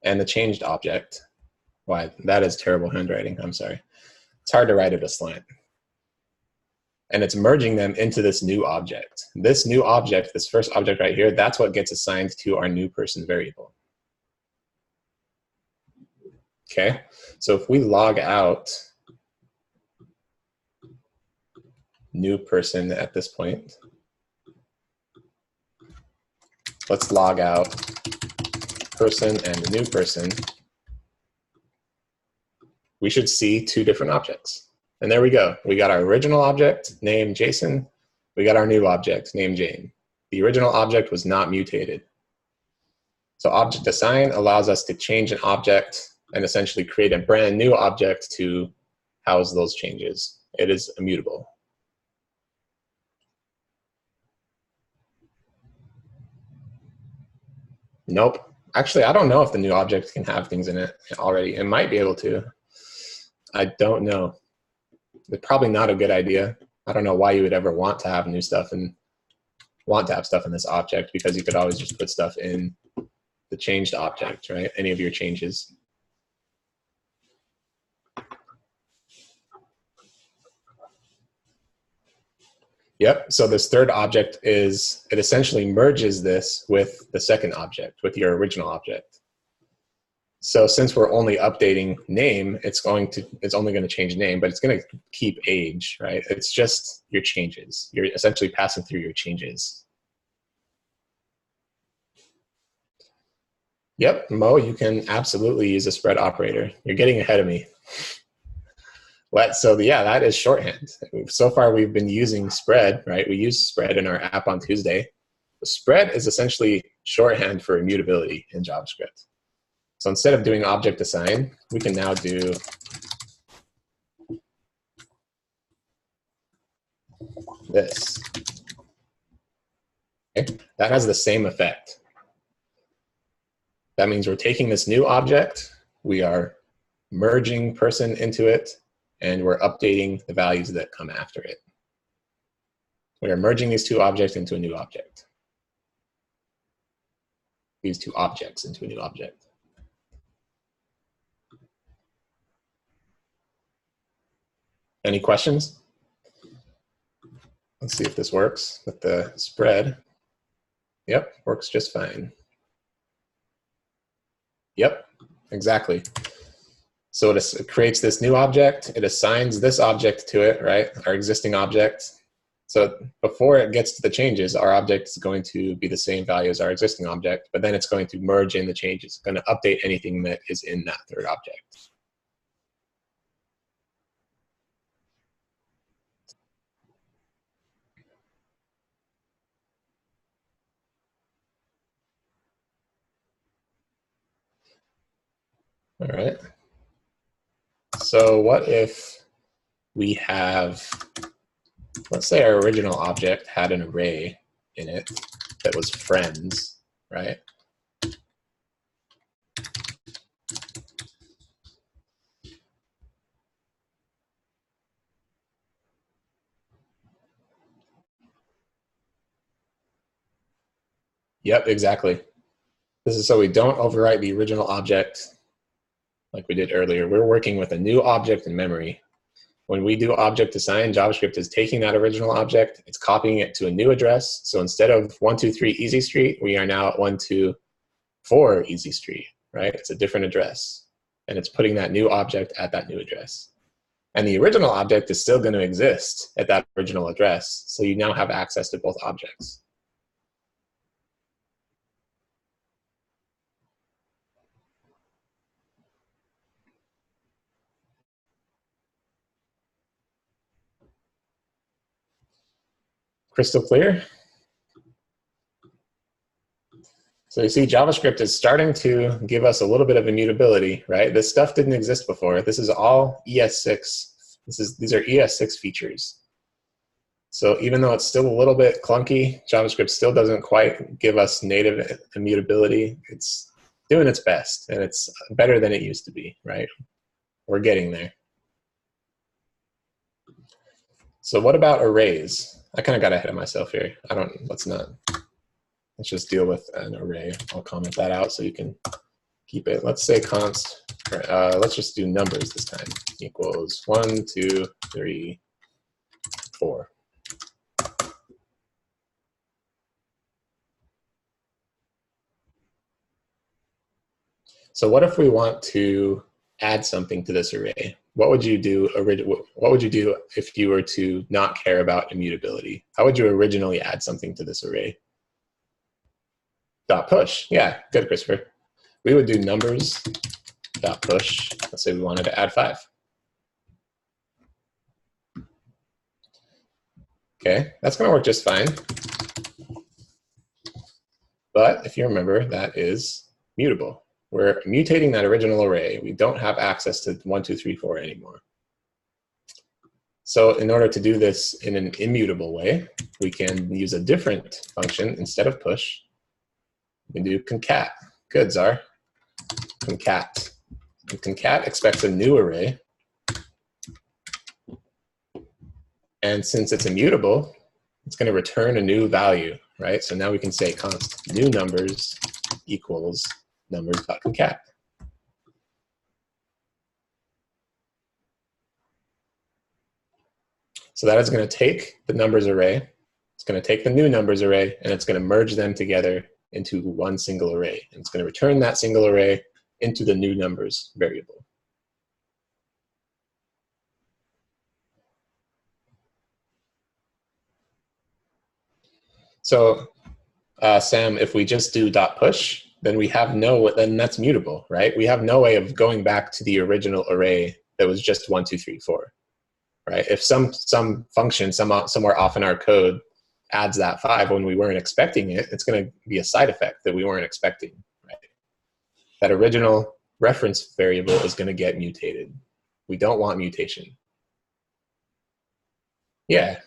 S1: and the changed object. Why, that is terrible handwriting, I'm sorry. It's hard to write at a slant. And it's merging them into this new object. This new object, this first object right here, that's what gets assigned to our new person variable. Okay, so if we log out new person at this point, let's log out person and the new person, we should see two different objects. And there we go. We got our original object named Jason. We got our new object named Jane. The original object was not mutated. So object assign allows us to change an object and essentially create a brand new object to house those changes. It is immutable. Nope. Actually, I don't know if the new object can have things in it already. It might be able to. I don't know. It's probably not a good idea. I don't know why you would ever want to have new stuff and want to have stuff in this object, because you could always just put stuff in the changed object, right? Any of your changes. Yep, so this third object is, it essentially merges this with the second object, with your original object. So since we're only updating name, it's only going to change name, but it's going to keep age, right? It's just your changes. You're essentially passing through your changes. Yep, Mo, you can absolutely use a spread operator. You're getting ahead of me. So yeah, that is shorthand. So far we've been using spread, right? We use spread in our app on Tuesday. Spread is essentially shorthand for immutability in JavaScript. So instead of doing object assign, we can now do this. Okay? That has the same effect. That means we're taking this new object, we are merging person into it, and we're updating the values that come after it. We are merging these two objects into a new object. These two objects into a new object. Any questions? Let's see if this works with the spread. Yep, works just fine. Yep, exactly. So it creates this new object, it assigns this object to it, right? Our existing object. So before it gets to the changes, our object is going to be the same value as our existing object, but then it's going to merge in the changes. It's going to update anything that is in that third object. All right. So what if we have, let's say our original object had an array in it that was friends, right? Yep, exactly. This is so we don't overwrite the original object like we did earlier. We're working with a new object in memory. When we do object assign, JavaScript is taking that original object, it's copying it to a new address. So instead of 123 Easy Street, we are now at 124 Easy Street, right? It's a different address. And it's putting that new object at that new address. And the original object is still going to exist at that original address. So you now have access to both objects. Crystal clear? So you see JavaScript is starting to give us a little bit of immutability, right? This stuff didn't exist before. This is all ES6. These are ES6 features. So even though it's still a little bit clunky, JavaScript still doesn't quite give us native immutability. It's doing its best, and it's better than it used to be, right? We're getting there. So what about arrays? I kind of got ahead of myself here. Let's just deal with an array. I'll comment that out so you can keep it. Let's say const, let's just do numbers this time, equals 1, 2, 3, 4. So what if we want to add something to this array? What would you do? What would you do if you were to not care about immutability? How would you originally add something to this array? Dot push. Yeah, good, Christopher. We would do numbers dot push. Let's say we wanted to add 5. Okay, that's going to work just fine. But if you remember, that is mutable. We're mutating that original array. We don't have access to 1, 2, 3, 4 anymore. So in order to do this in an immutable way, we can use a different function instead of push. We can do concat. Good, Czar. Concat. And concat expects a new array. And since it's immutable, it's going to return a new value, right? So now we can say const new numbers equals numbers.concat. So that is going to take the numbers array, it's going to take the new numbers array, and it's going to merge them together into one single array. And it's going to return that single array into the new numbers variable. So Sam, if we just do dot push, then then that's mutable, right? We have no way of going back to the original array that was just 1, 2, 3, 4, right? If some function somewhere off in our code adds that 5 when we weren't expecting it, it's going to be a side effect that we weren't expecting, right? That original reference variable is going to get mutated. We don't want mutation. Yeah.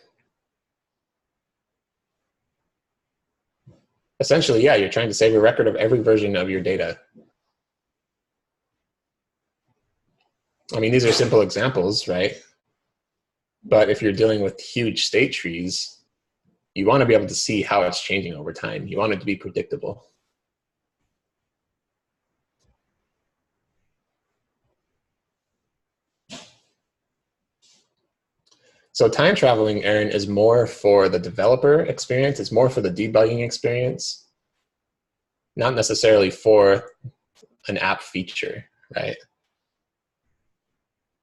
S1: Essentially, yeah, you're trying to save a record of every version of your data. I mean, these are simple examples, right? But if you're dealing with huge state trees, you want to be able to see how it's changing over time. You want it to be predictable. So time traveling, Aaron, is more for the developer experience. It's more for the debugging experience, not necessarily for an app feature, right?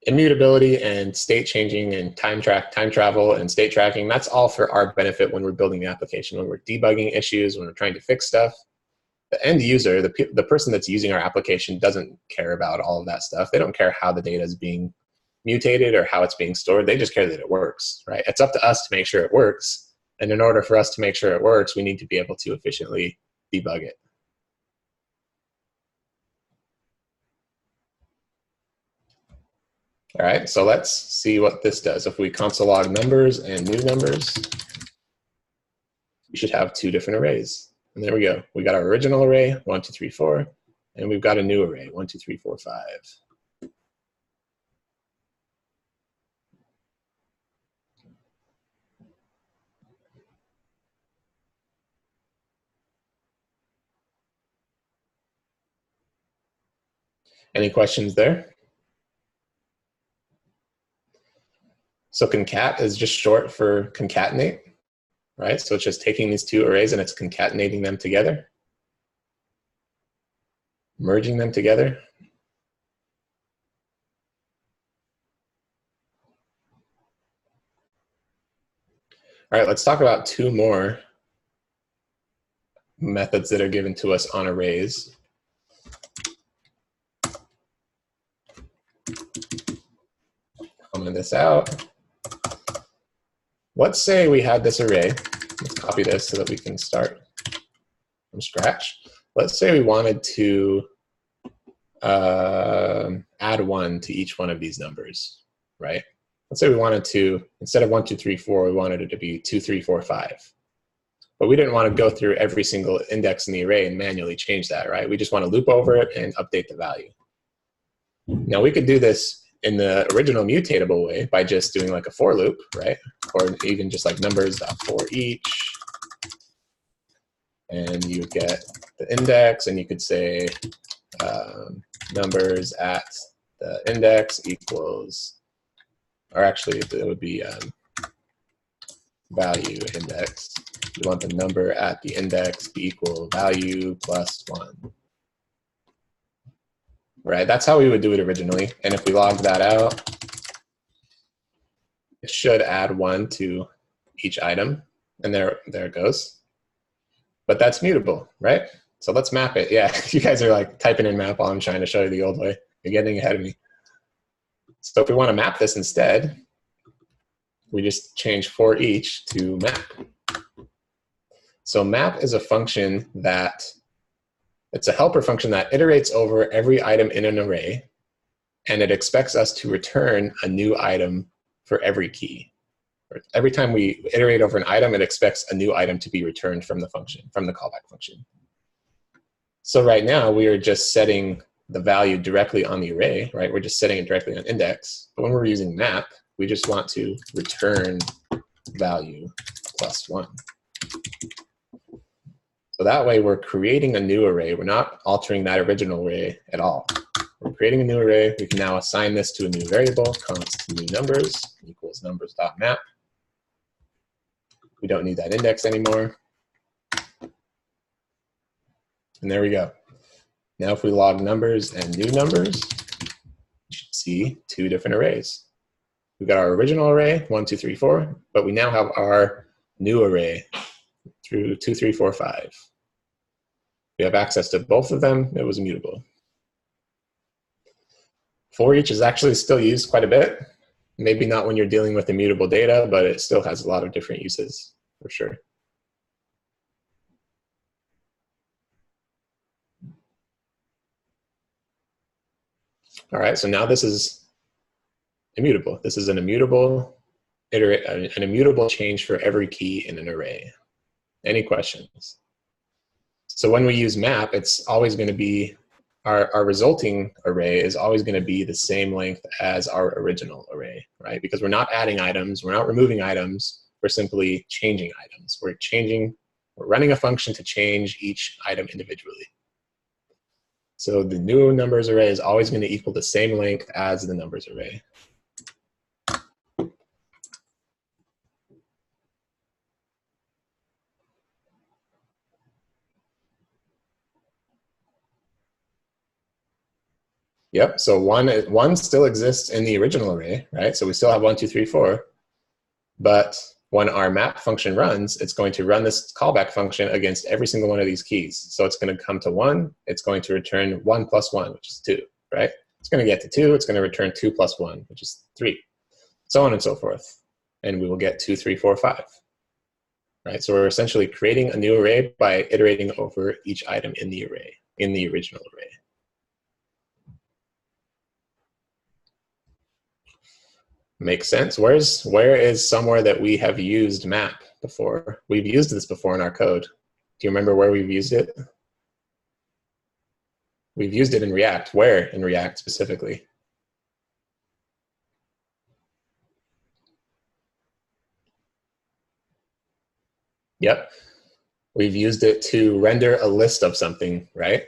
S1: Immutability and state changing and time travel and state tracking, that's all for our benefit when we're building the application, when we're debugging issues, when we're trying to fix stuff. The end user, the person that's using our application doesn't care about all of that stuff. They don't care how the data is being mutated or how it's being stored. They just care that it works, right? It's up to us to make sure it works. And in order for us to make sure it works, we need to be able to efficiently debug it. All right, so let's see what this does. If we console log numbers and new numbers, we should have 2 different arrays. And there we go. We got our original array, 1, 2, 3, 4, and we've got a new array, 1, 2, 3, 4, 5. Any questions there? So concat is just short for concatenate, right? So it's just taking these 2 arrays and it's concatenating them together, merging them together. All right, let's talk about 2 more methods that are given to us on arrays. Comment this out. Let's say we had this array. Let's copy this so that we can start from scratch. Let's say we wanted to add 1 to each one of these numbers, right? let's say we wanted to, instead of 1, 2, 3, 4, we wanted it to be 2, 3, 4, 5. But we didn't want to go through every single index in the array and manually change that, right? We just want to loop over it and update the value. Now we could do this in the original mutatable way by just doing like a for loop, right? Or even just like numbers.for each. And you would get the index, and you could say numbers at the index equals, or actually it would be value index. You want the number at the index to equal value plus 1. Right, that's how we would do it originally. And if we log that out, it should add 1 to each item. And there it goes. But that's mutable, right? So let's map it. Yeah, you guys are like typing in map while I'm trying to show you the old way. You're getting ahead of me. So if we want to map this instead, we just change for each to map. So map is a function that, it's a helper function that iterates over every item in an array, and it expects us to return a new item for every key. Every time we iterate over an item, it expects a new item to be returned from the function, from the callback function. So right now, we are just setting the value directly on the array, right? We're just setting it directly on index. But when we're using map, we just want to return value plus 1. So that way we're creating a new array. We're not altering that original array at all. We're creating a new array. We can now assign this to a new variable, const new numbers equals numbers.map. We don't need that index anymore. And there we go. Now if we log numbers and new numbers, you should see 2 different arrays. We've got our original array, 1, 2, 3, 4, but we now have our new array through 2, 3, 4, 5. We have access to both of them. It was immutable. For each is actually still used quite a bit. Maybe not when you're dealing with immutable data, but it still has a lot of different uses for sure. All right, so now this is immutable. This is an immutable change for every key in an array. Any questions? So when we use map, it's always going to be, our resulting array is always going to be the same length as our original array, right? Because we're not adding items, we're not removing items, we're simply changing items. We're running a function to change each item individually. So the new numbers array is always going to equal the same length as the numbers array. Yep, so one still exists in the original array, right? So we still have 1, 2, 3, 4. But when our map function runs, it's going to run this callback function against every single one of these keys. So it's going to come to 1, it's going to return 1 plus 1, which is 2, right? It's going to get to 2, it's going to return 2 plus 1, which is 3, so on and so forth. And we will get 2, 3, 4, 5. Right? So we're essentially creating a new array by iterating over each item in the array, in the original array. Makes sense. Where is somewhere that we have used map before? We've used this before in our code. Do you remember where we've used it? We've used it in React. Where in React specifically? Yep. We've used it to render a list of something, right?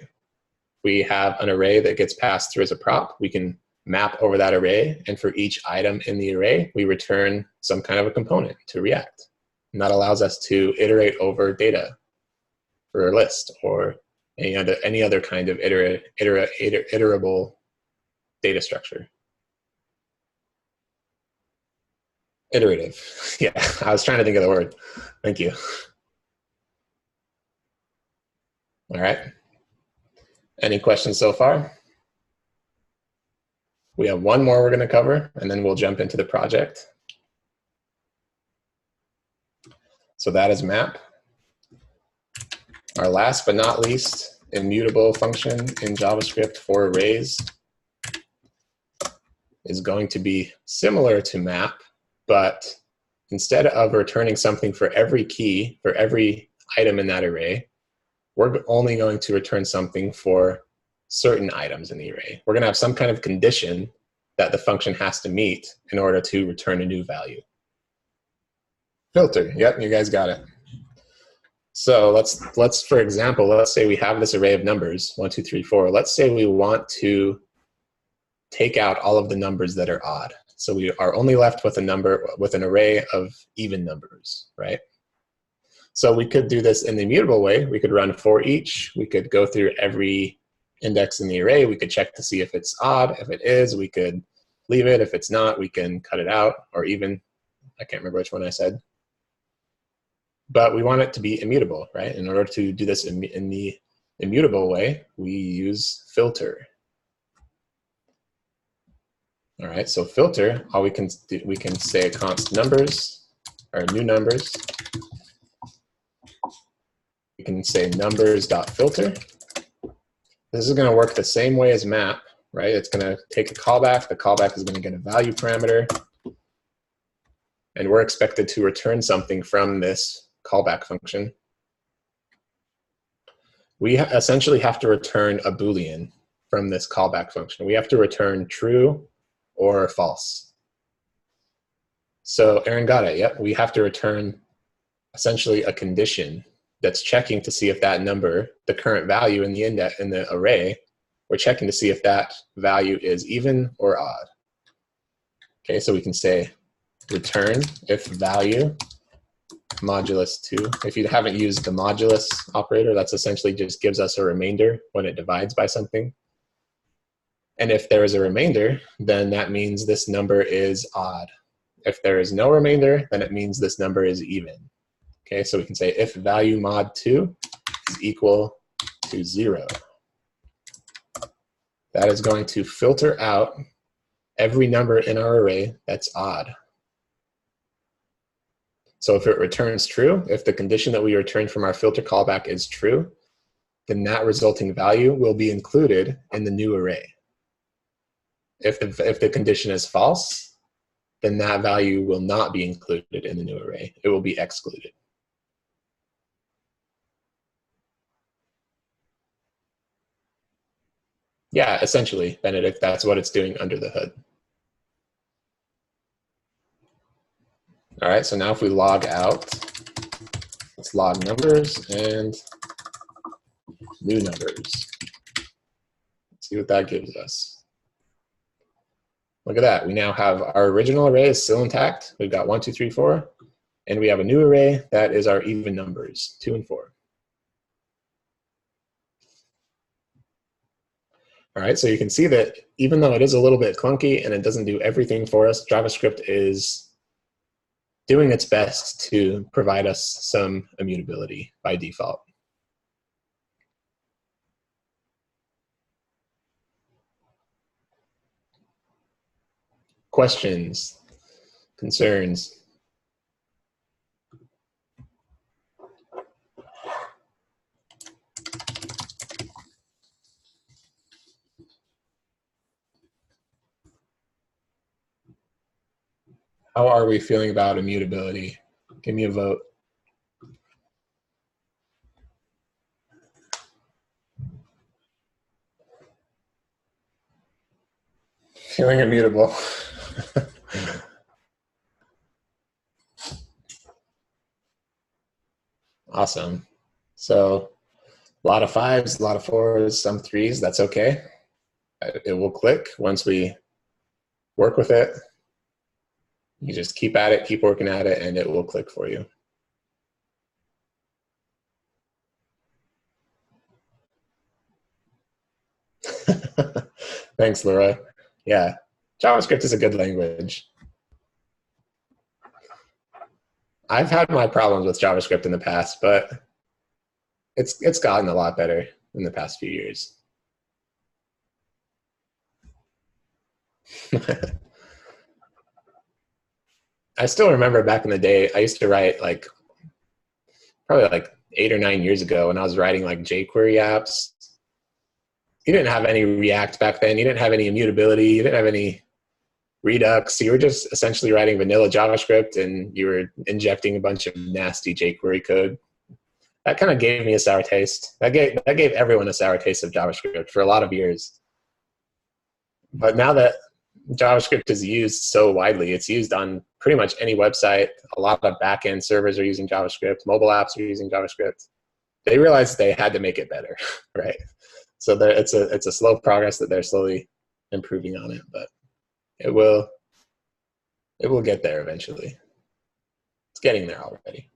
S1: We have an array that gets passed through as a prop. We can map over that array, and for each item in the array, we return some kind of a component to React. And that allows us to iterate over data for a list or any other kind of iterable data structure. Iterative. Yeah, I was trying to think of the word. Thank you. All right. Any questions so far? We have one more we're going to cover, and then we'll jump into the project. So that is map. Our last but not least immutable function in JavaScript for arrays is going to be similar to map, but instead of returning something for every key, for every item in that array, we're only going to return something for certain items in the array. We're going to have some kind of condition that the function has to meet in order to return a new value. Filter, yep, you guys got it. So let's for example, let's say we have this array of numbers, 1, 2, 3, 4. Let's say we want to take out all of the numbers that are odd. So we are only left with an array of even numbers, right? So we could do this in the immutable way. We could run for each. We could go through every index in the array. We could check to see if it's odd. If it is, we could leave it. If it's not, we can cut it out, or even, I can't remember which one I said. But we want it to be immutable, right? In order to do this in the immutable way, we use filter. All right, so filter, all we can do, we can say const numbers, or new numbers. We can say numbers.filter. This is going to work the same way as map, right? It's going to take a callback. The callback is going to get a value parameter. And we're expected to return something from this callback function. We essentially have to return a Boolean from this callback function. We have to return true or false. So Aaron got it, yep. We have to return essentially a condition that's checking to see if that number, the current value in the index in the array, we're checking to see if that value is even or odd. Okay, so we can say return if value modulus 2. If you haven't used the modulus operator, that's essentially just gives us a remainder when it divides by something. And if there is a remainder, then that means this number is odd. If there is no remainder, then it means this number is even. Okay, so we can say if value mod 2 is equal to 0. That is going to filter out every number in our array that's odd. So if it returns true, if the condition that we return from our filter callback is true, then that resulting value will be included in the new array. If the condition is false, then that value will not be included in the new array. It will be excluded. Yeah, essentially, Benedict, that's what it's doing under the hood. All right, so now if we log out, let's log numbers and new numbers. Let's see what that gives us. Look at that. We now have our original array is still intact. We've got 1, 2, 3, 4. And we have a new array that is our even numbers, 2 and 4. All right, so you can see that even though it is a little bit clunky and it doesn't do everything for us, JavaScript is doing its best to provide us some immutability by default. Questions, concerns? How are we feeling about immutability? Give me a vote. Feeling immutable. Awesome. So a lot of 5s, a lot of 4s, some 3s, that's okay. It will click once we work with it. You just keep at it, keep working at it, and it will click for you. Thanks, Laura. Yeah, JavaScript is a good language. I've had my problems with JavaScript in the past, but it's gotten a lot better in the past few years. I still remember back in the day, I used to write probably like 8 or 9 years ago when I was writing like jQuery apps. You didn't have any React back then. You didn't have any immutability. You didn't have any Redux. You were just essentially writing vanilla JavaScript, and you were injecting a bunch of nasty jQuery code. That kind of gave me a sour taste. That gave everyone a sour taste of JavaScript for a lot of years. But now that JavaScript is used so widely, it's used on pretty much any website. A lot of backend servers are using JavaScript. Mobile apps are using JavaScript. They realized they had to make it better, right? So it's a slow progress that they're slowly improving on it, but it will get there eventually. It's getting there already.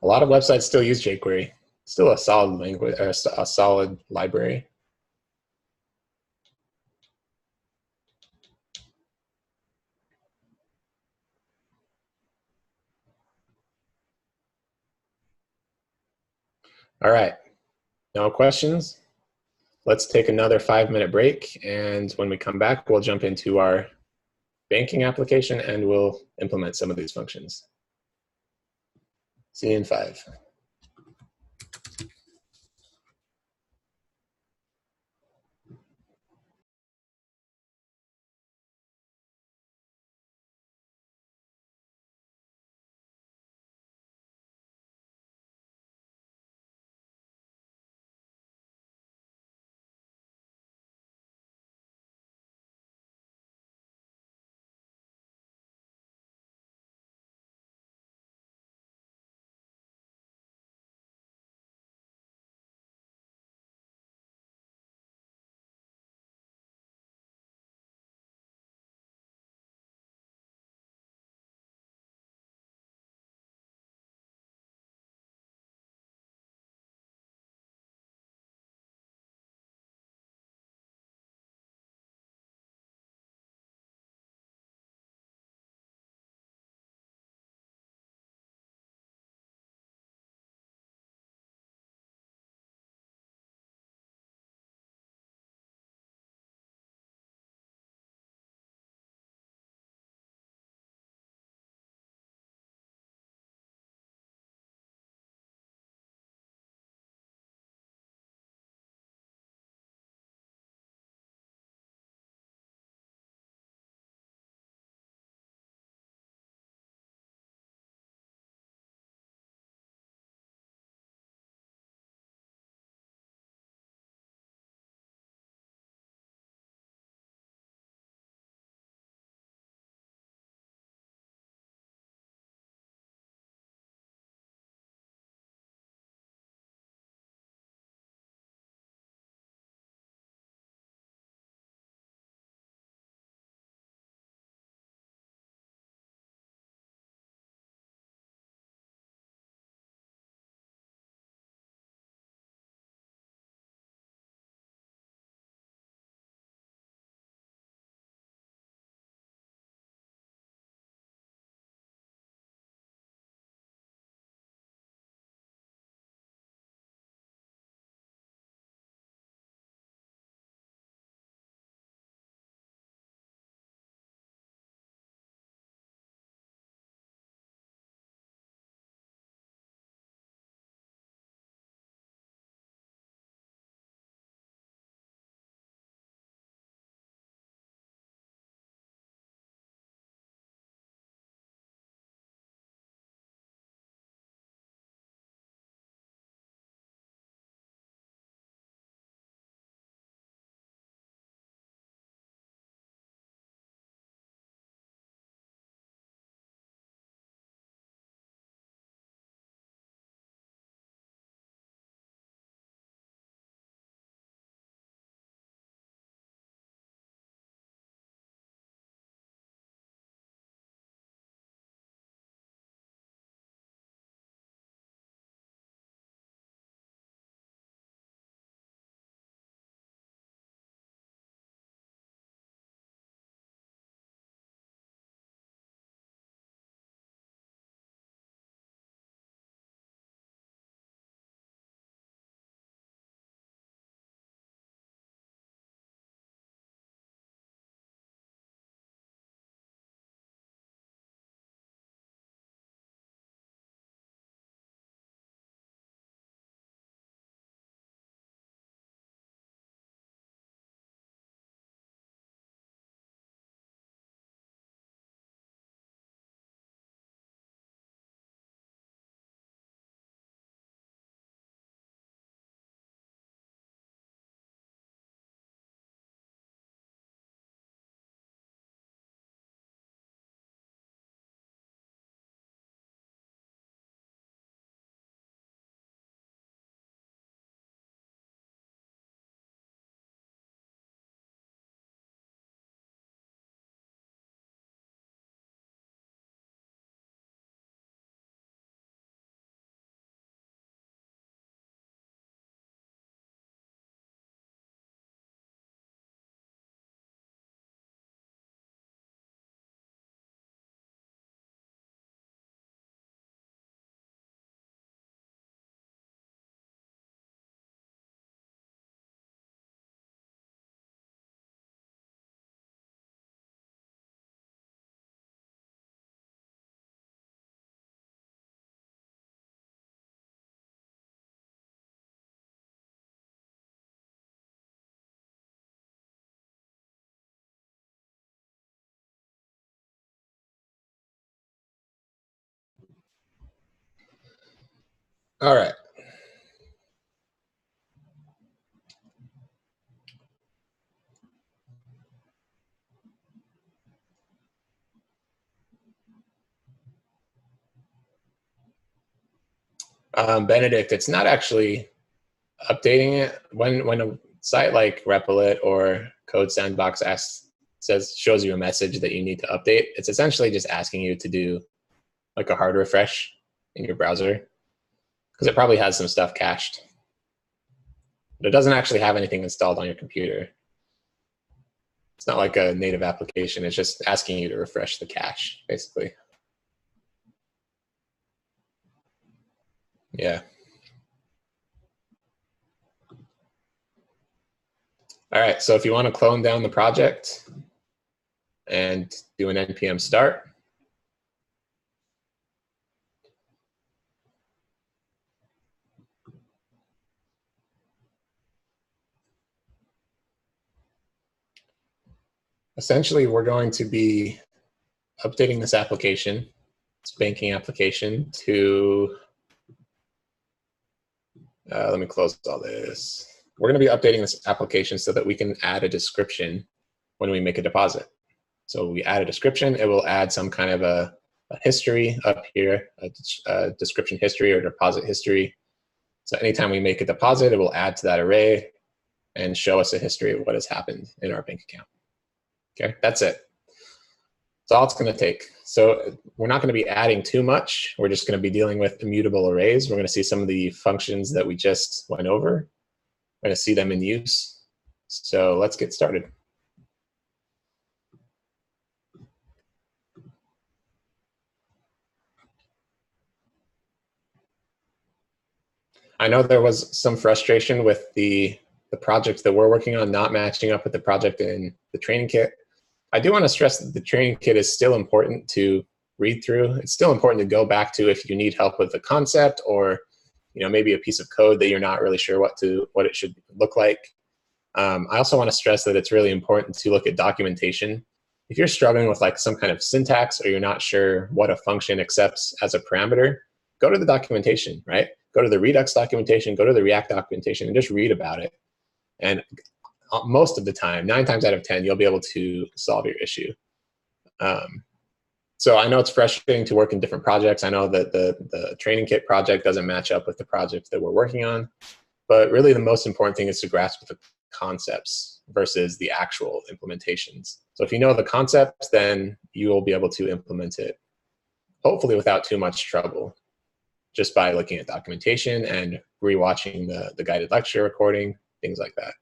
S1: A lot of websites still use jQuery. Still a solid language, or a solid library. All right, no questions? Let's take another 5-minute break, and when we come back, we'll jump into our banking application and we'll implement some of these functions. See you in 5. All right. Benedict, it's not actually updating it. When a site like Replit or Code Sandbox shows you a message that you need to update, it's essentially just asking you to do like a hard refresh in your browser, because it probably has some stuff cached. But it doesn't actually have anything installed on your computer. It's not like a native application. It's just asking you to refresh the cache, basically. Yeah. All right, so if you want to clone down the project and do an npm start, essentially we're going to be updating this application, this banking application, to, let me close all this. We're going to be updating this application so that we can add a description when we make a deposit. So we add a description, it will add some kind of a history up here, a description history or deposit history. So anytime we make a deposit, it will add to that array and show us a history of what has happened in our bank account. Okay, that's it. That's all it's going to take. So we're not going to be adding too much. We're just going to be dealing with immutable arrays. We're going to see some of the functions that we just went over. We're going to see them in use. So let's get started. I know there was some frustration with the projects that we're working on not matching up with the project in the training kit. I do want to stress that the training kit is still important to read through. It's still important to go back to if you need help with the concept, or maybe a piece of code that you're not really sure what it should look like. I also want to stress that it's really important to look at documentation. If you're struggling with like some kind of syntax, or you're not sure what a function accepts as a parameter, go to the documentation, right? Go to the Redux documentation, go to the React documentation, and just read about it. And most of the time, 9 times out of 10, you'll be able to solve your issue. So I know it's frustrating to work in different projects. I know that the training kit project doesn't match up with the project that we're working on. But really the most important thing is to grasp the concepts versus the actual implementations. So if you know the concepts, then you will be able to implement it, hopefully without too much trouble, just by looking at documentation and rewatching the guided lecture recording, things like that.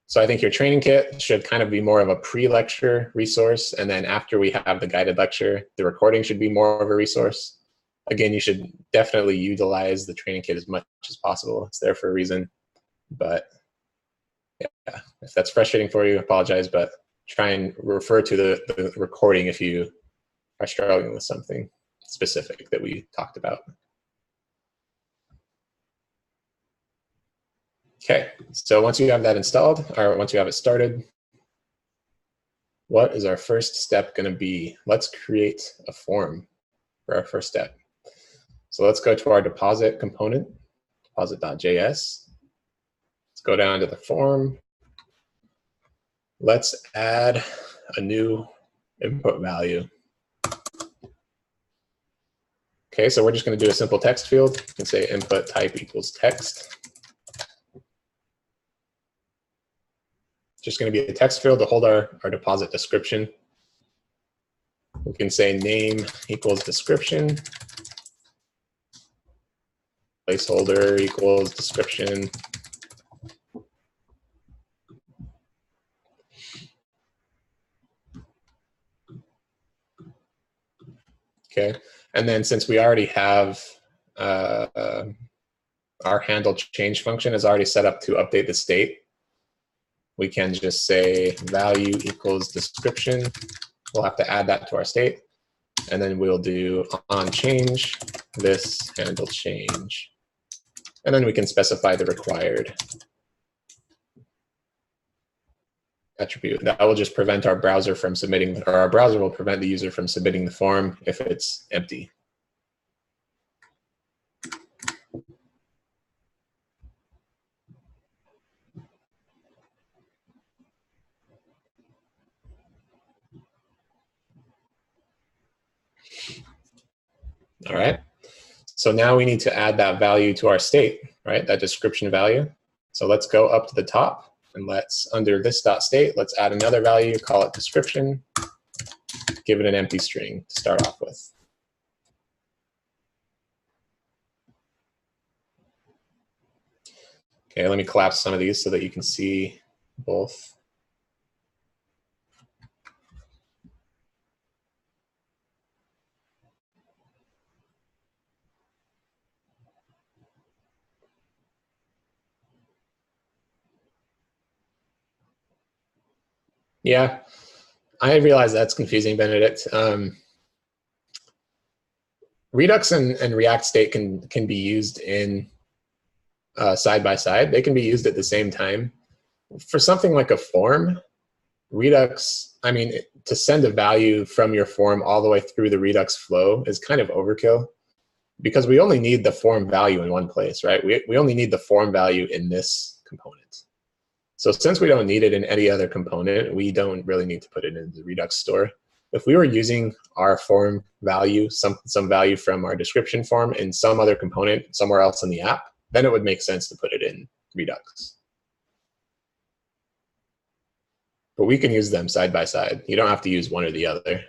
S1: So I think your training kit should kind of be more of a pre-lecture resource. And then after we have the guided lecture, the recording should be more of a resource. Again, you should definitely utilize the training kit as much as possible. It's there for a reason. But yeah, if that's frustrating for you, I apologize, but try and refer to the recording if you are struggling with something specific that we talked about. Okay, so once you have that installed, or once you have it started, what is our first step going to be? Let's create a form for our first step. So let's go to our deposit component, deposit.js. Let's go down to the form. Let's add a new input value. Okay, so we're just going to do a simple text field. You can say input type equals text. Just going to be a text field to hold our deposit description. We can say name equals description. Placeholder equals description. Okay, and then since we already have our handle change function is already set up to update the state, we can just say value equals description. We'll have to add that to our state. And then we'll do on change this handle change. And then we can specify the required attribute. That will just prevent our browser from submitting, or our browser will prevent the user from submitting the form if it's empty. All right. So now we need to add that value to our state, right? That description value. So let's go up to the top and let's, under this dot state, let's add another value, call it description, give it an empty string to start off with. Okay, let me collapse some of these so that you can see both. Yeah, I realize that's confusing, Benedict. Redux and React state can be used in side by side. They can be used at the same time. For something like a form, Redux, I mean, to send a value from your form all the way through the Redux flow is kind of overkill because we only need the form value in one place, right? We only need the form value in this component. So since we don't need it in any other component, we don't really need to put it in the Redux store. If we were using our form value, some value from our description form in some other component somewhere else in the app, then it would make sense to put it in Redux. But we can use them side by side. You don't have to use one or the other.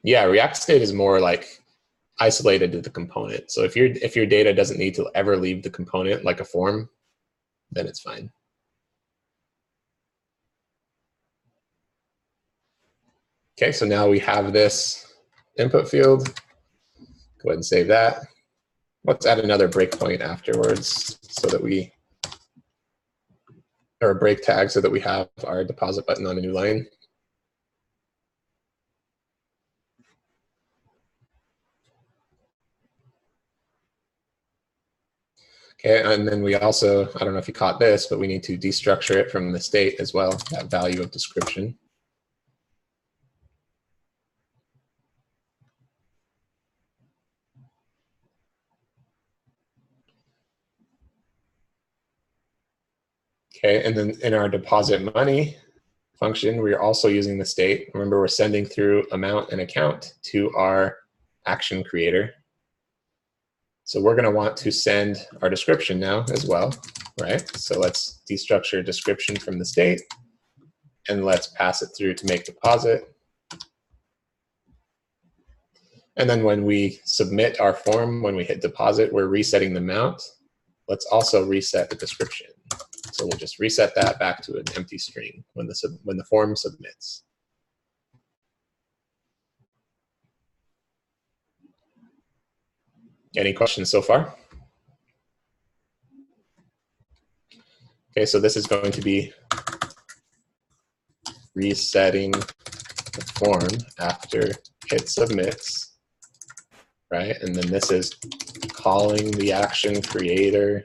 S1: Yeah, React state is more like isolated to the component. So if your data doesn't need to ever leave the component like a form, then it's fine. Okay, so now we have this input field. Go ahead and save that. Let's add another breakpoint afterwards so that we, or a break tag so that we have our deposit button on a new line. Okay, and then we also, I don't know if you caught this, but we need to destructure it from the state as well, that value of description. Okay, and then in our deposit money function, we're also using the state. Remember, we're sending through amount and account to our action creator. So we're going to want to send our description now as well, right? So let's destructure description from the state, and let's pass it through to make deposit. And then when we submit our form, when we hit deposit, we're resetting the amount. Let's also reset the description. So we'll just reset that back to an empty string when the form submits. Any questions so far? Okay, so this is going to be resetting the form after it submits, right? And then this is calling the action creator.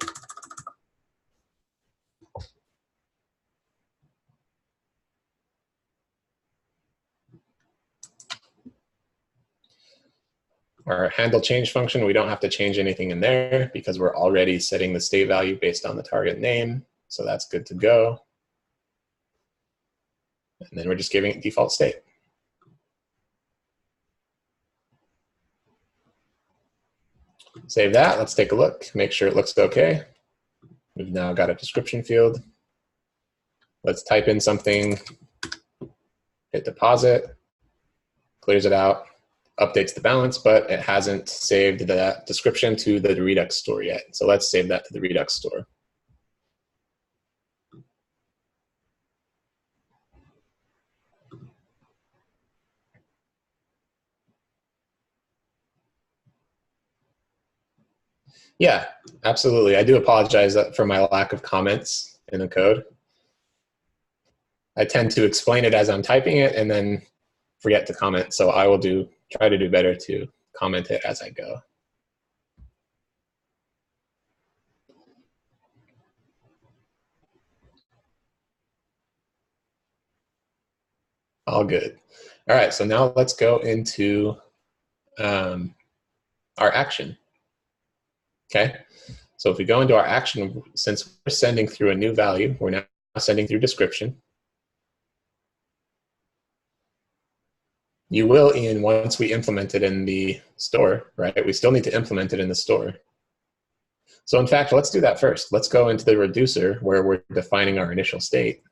S1: Our handle change function, we don't have to change anything in there because we're already setting the state value based on the target name. So that's good to go. And then we're just giving it default state. Save that, let's take a look, make sure it looks okay. We've now got a description field. Let's type in something, hit deposit, clears it out, updates the balance, but it hasn't saved that description to the Redux store yet. So let's save that to the Redux store. Yeah, absolutely. I do apologize for my lack of comments in the code. I tend to explain it as I'm typing it and then forget to comment. So I will try to do better to comment it as I go. All good. All right, so now let's go into our action. Okay, so if we go into our action, since we're sending through a new value, we're now sending through description. You will, Ian, once we implement it in the store, right? We still need to implement it in the store. So in fact, let's do that first. Let's go into the reducer where we're defining our initial state.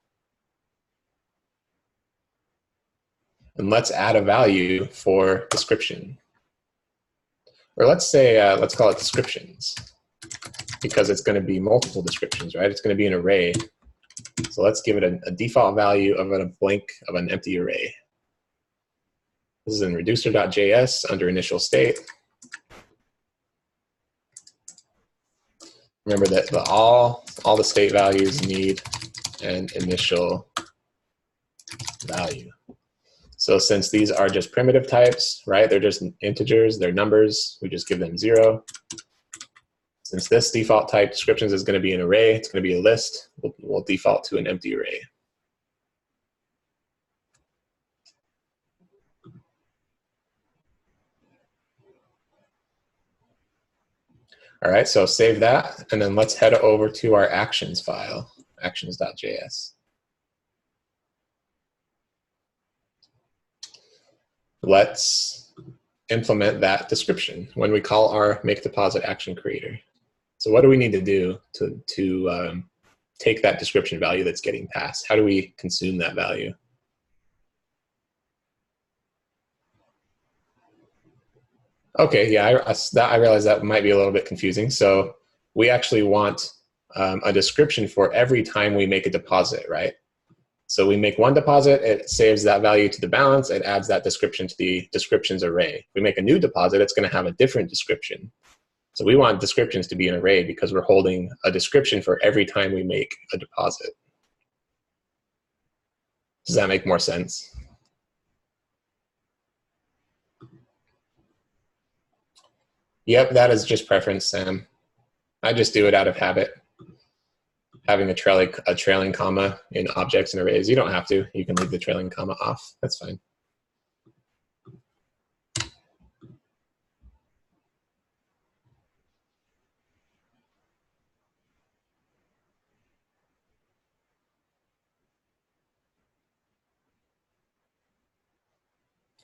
S1: And let's add a value for description. Or let's say, let's call it descriptions, because it's going to be multiple descriptions, right? It's going to be an array. So let's give it a default value of an empty array. This is in reducer.js under initial state. Remember that all the state values need an initial value. So since these are just primitive types, right? They're just integers, they're numbers, we just give them 0. Since this default type descriptions is going to be an array, it's going to be a list, we'll default to an empty array. All right, so save that, and then let's head over to our actions file, actions.js. Let's implement that description when we call our make deposit action creator. So what do we need to do to take that description value that's getting passed? How do we consume that value? Okay, yeah, I realize that might be a little bit confusing. So we actually want a description for every time we make a deposit, right? So we make one deposit, it saves that value to the balance, it adds that description to the descriptions array. If we make a new deposit, it's going to have a different description. So we want descriptions to be an array because we're holding a description for every time we make a deposit. Does that make more sense? Yep, that is just preference, Sam. I just do it out of habit. Having a trailing comma in objects and arrays. You don't have to. You can leave the trailing comma off. That's fine.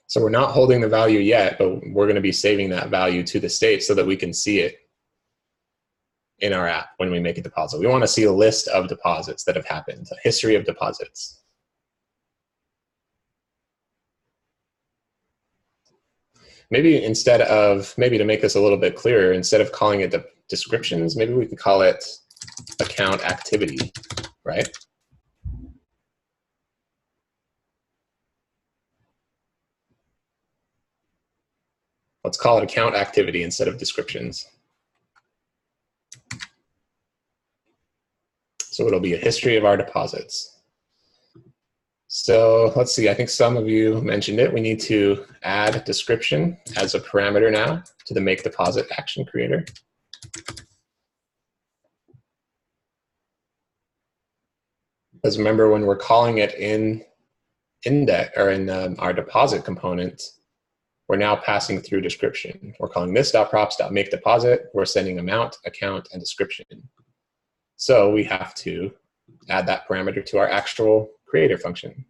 S1: So we're not holding the value yet, but we're going to be saving that value to the state so that we can see it in our app when we make a deposit. We want to see a list of deposits that have happened, a history of deposits. Maybe to make this a little bit clearer, instead of calling it the descriptions, maybe we could call it account activity, right? Let's call it account activity instead of descriptions. So it'll be a history of our deposits. So let's see, I think some of you mentioned it. We need to add description as a parameter now to the make deposit action creator. Because remember, when we're calling it in index or in our deposit component, we're now passing through description. We're calling this.props.makeDeposit. We're sending amount, account, and description. So we have to add that parameter to our actual creator function.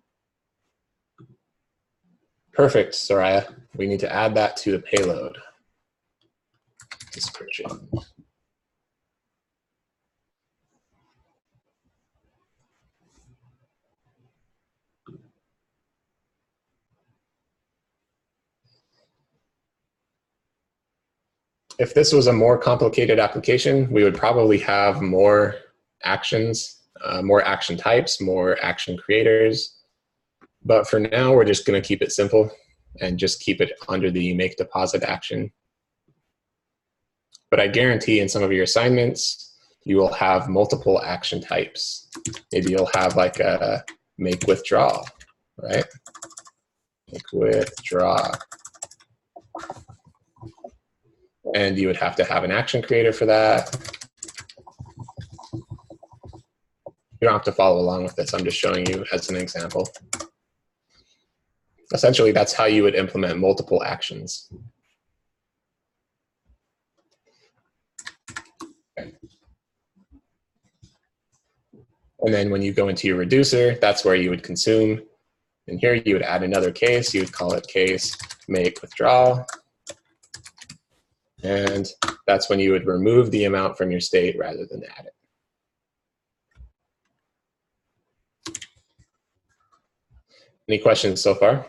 S1: Perfect, Soraya. We need to add that to the payload description. If this was a more complicated application, we would probably have more actions, more action types, more action creators. But for now, we're just going to keep it simple and just keep it under the make deposit action. But I guarantee in some of your assignments, you will have multiple action types. Maybe you'll have like a make withdraw, right? Make withdraw. And you would have to have an action creator for that. You don't have to follow along with this. I'm just showing you as an example. Essentially, that's how you would implement multiple actions. Okay. And then when you go into your reducer, that's where you would consume And here you would add another case. You would call it case make withdrawal. And that's when you would remove the amount from your state rather than add it. Any questions so far?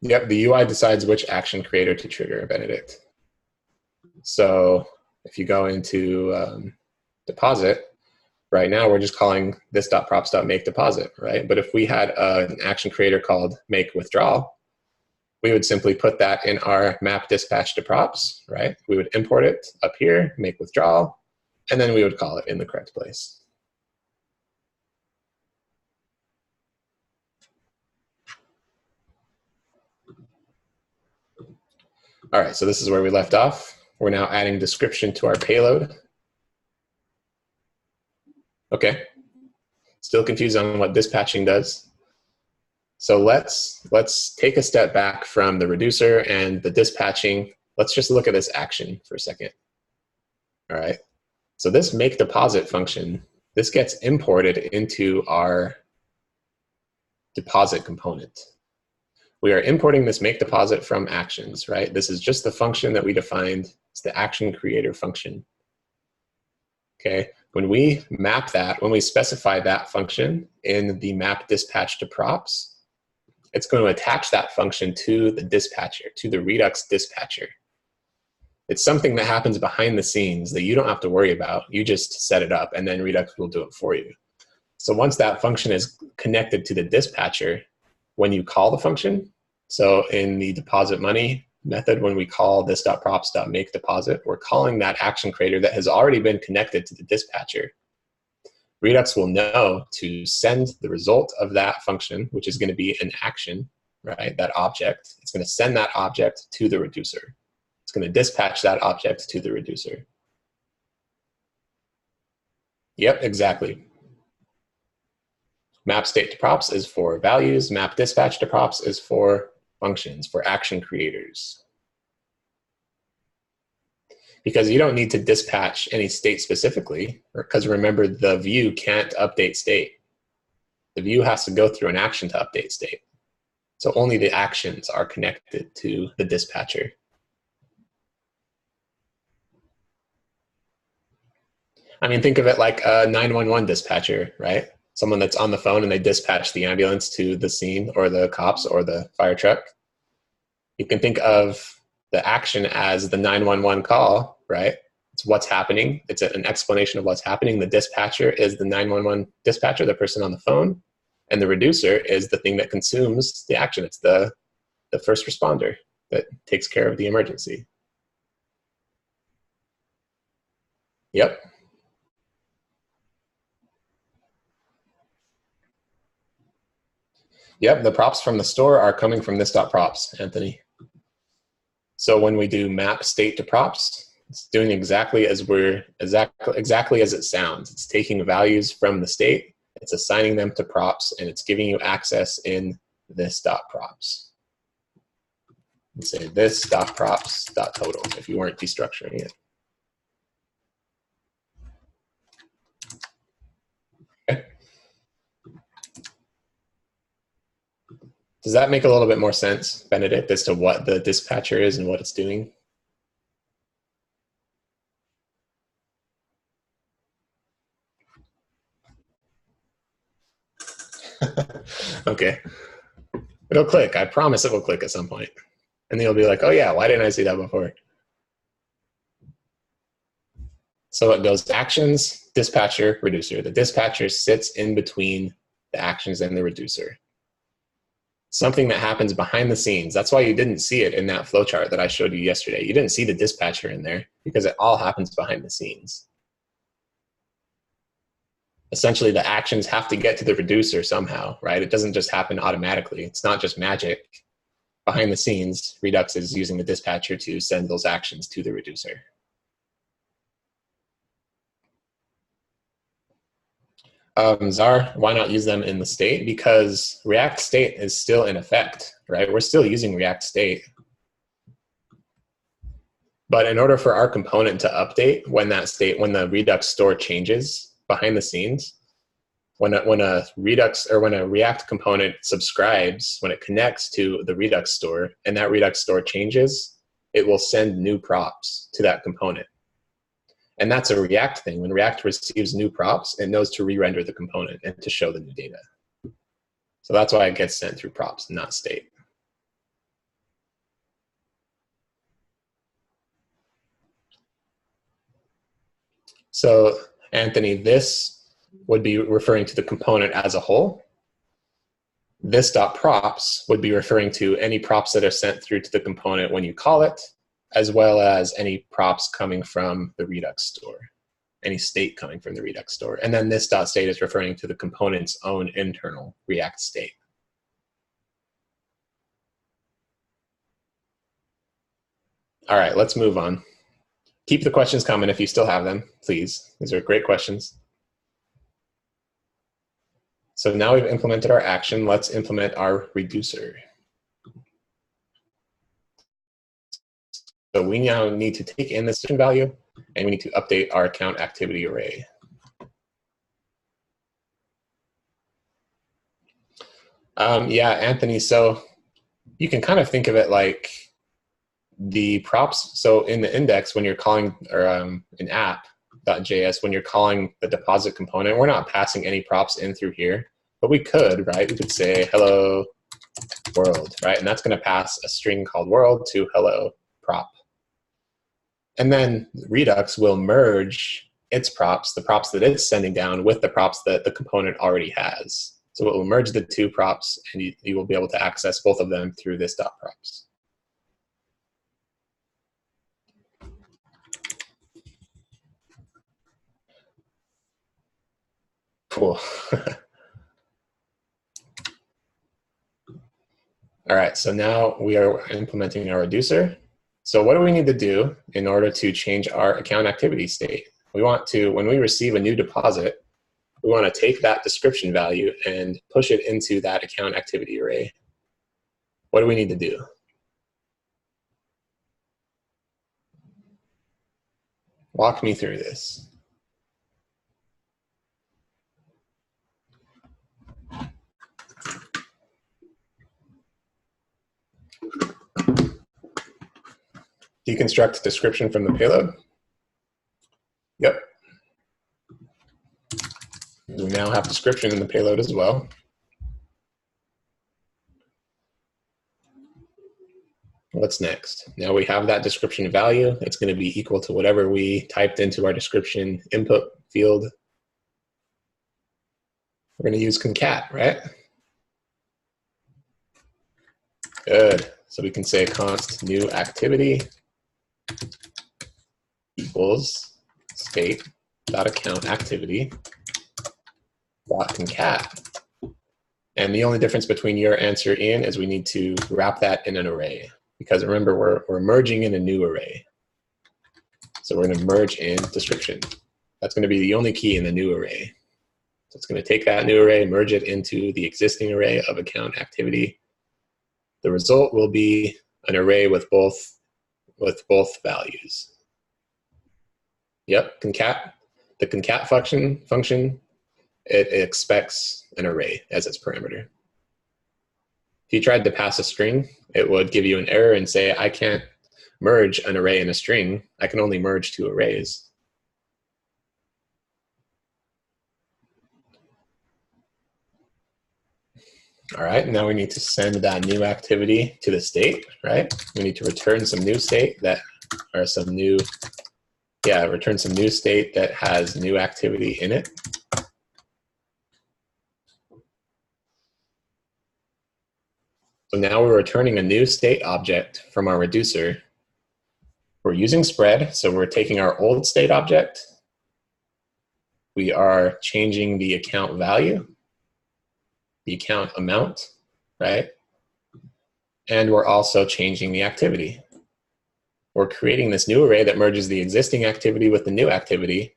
S1: Yep, the UI decides which action creator to trigger, Benedict. So if you go into deposit, right now we're just calling this.props.make deposit, right? But if we had an action creator called make withdrawal, we would simply put that in our map dispatch to props, right? We would import it up here, make withdrawal, and then we would call it in the correct place. All right, so this is where we left off. We're now adding description to our payload. Okay, still confused on what dispatching does. So let's take a step back from the reducer and the dispatching. Let's just look at this action for a second. All right, so this make deposit function, this gets imported into our deposit component. We are importing this make deposit from actions, right? This is just the function that we defined. It's the action creator function. Okay, when we map that, when we specify that function in the map dispatch to props, it's going to attach that function to the dispatcher, to the Redux dispatcher. It's something that happens behind the scenes that you don't have to worry about. You just set it up and then Redux will do it for you. So once that function is connected to the dispatcher, when you call the function, so in the deposit money method, when we call this.props.make deposit, we're calling that action creator that has already been connected to the dispatcher. Redux will know to send the result of that function, which is going to be an action, right? That object. It's going to send that object to the reducer. It's going to dispatch that object to the reducer. Yep, exactly. Map state to props is for values. Map dispatch to props is for functions, for action creators. Because you don't need to dispatch any state specifically, because remember, the view can't update state. The view has to go through an action to update state. So only the actions are connected to the dispatcher. I mean, think of it like a 911 dispatcher, right? Someone that's on the phone and they dispatch the ambulance to the scene or the cops or the fire truck. You can think of the action as the 911 call, right? It's what's happening. It's an explanation of what's happening. The dispatcher is the 911 dispatcher, the person on the phone, and the reducer is the thing that consumes the action. It's the first responder that takes care of the emergency. Yep. Yep, the props from the store are coming from this.props, Anthony. So when we do map state to props, it's doing exactly as it sounds. It's taking values from the state, it's assigning them to props, and it's giving you access in this.props. And say this.props.total if you weren't destructuring it. Okay. Does that make a little bit more sense, Benedict, as to what the dispatcher is and what it's doing? Okay. It'll click. I promise it will click at some point. And then you'll be like, oh yeah, why didn't I see that before? So it goes actions, dispatcher, reducer. The dispatcher sits in between the actions and the reducer. Something that happens behind the scenes. That's why you didn't see it in that flowchart that I showed you yesterday. You didn't see the dispatcher in there because it all happens behind the scenes. Essentially, the actions have to get to the reducer somehow, right? It doesn't just happen automatically. It's not just magic. Behind the scenes, Redux is using the dispatcher to send those actions to the reducer. Czar, why not use them in the state? Because React state is still in effect, right? We're still using React state. But in order for our component to update when that state, when the Redux store changes behind the scenes, when a Redux or when a React component subscribes, when it connects to the Redux store and that Redux store changes, it will send new props to that component. And that's a React thing. When React receives new props, it knows to re-render the component and to show the new data. So that's why it gets sent through props, not state. So Anthony, this would be referring to the component as a whole. This .props would be referring to any props that are sent through to the component when you call it, as well as any props coming from the Redux store, any state coming from the Redux store. And then this .state is referring to the component's own internal React state. All right, let's move on. Keep the questions coming if you still have them, please. These are great questions. So now we've implemented our action, let's implement our reducer. So we now need to take in the system value and we need to update our account activity array. Yeah, Anthony, so you can kind of think of it like the props. So in the index, when you're calling, or in app.js, when you're calling the deposit component, we're not passing any props in through here, but we could, right? We could say hello world, right? And that's going to pass a string called world to hello prop. And then Redux will merge its props, the props that it's sending down, with the props that the component already has. So it will merge the two props, and you will be able to access both of them through this .props. Cool. All right, so now we are implementing our reducer. So what do we need to do in order to change our account activity state? We want to, when we receive a new deposit, we want to take that description value and push it into that account activity array. What do we need to do? Walk me through this. Deconstruct description from the payload. Yep. We now have description in the payload as well. What's next? Now we have that description value. It's going to be equal to whatever we typed into our description input field. We're going to use concat, right? Good. So we can say const new activity equals state dot account activity dot concat. And the only difference between your answer, Ian, is we need to wrap that in an array. Because remember, we're merging in a new array. So we're going to merge in description. That's going to be the only key in the new array. So it's going to take that new array, merge it into the existing array of account activity. The result will be an array with both values. Yep, concat. The concat function, it expects an array as its parameter. If you tried to pass a string, it would give you an error and say, I can't merge an array and a string. I can only merge two arrays. All right, now we need to send that new activity to the state, right? We need to return some new state that, or some new, yeah, return some new state that has new activity in it. So now we're returning a new state object from our reducer. We're using spread, so we're taking our old state object. We are changing the account value, the account amount, right? And we're also changing the activity. We're creating this new array that merges the existing activity with the new activity,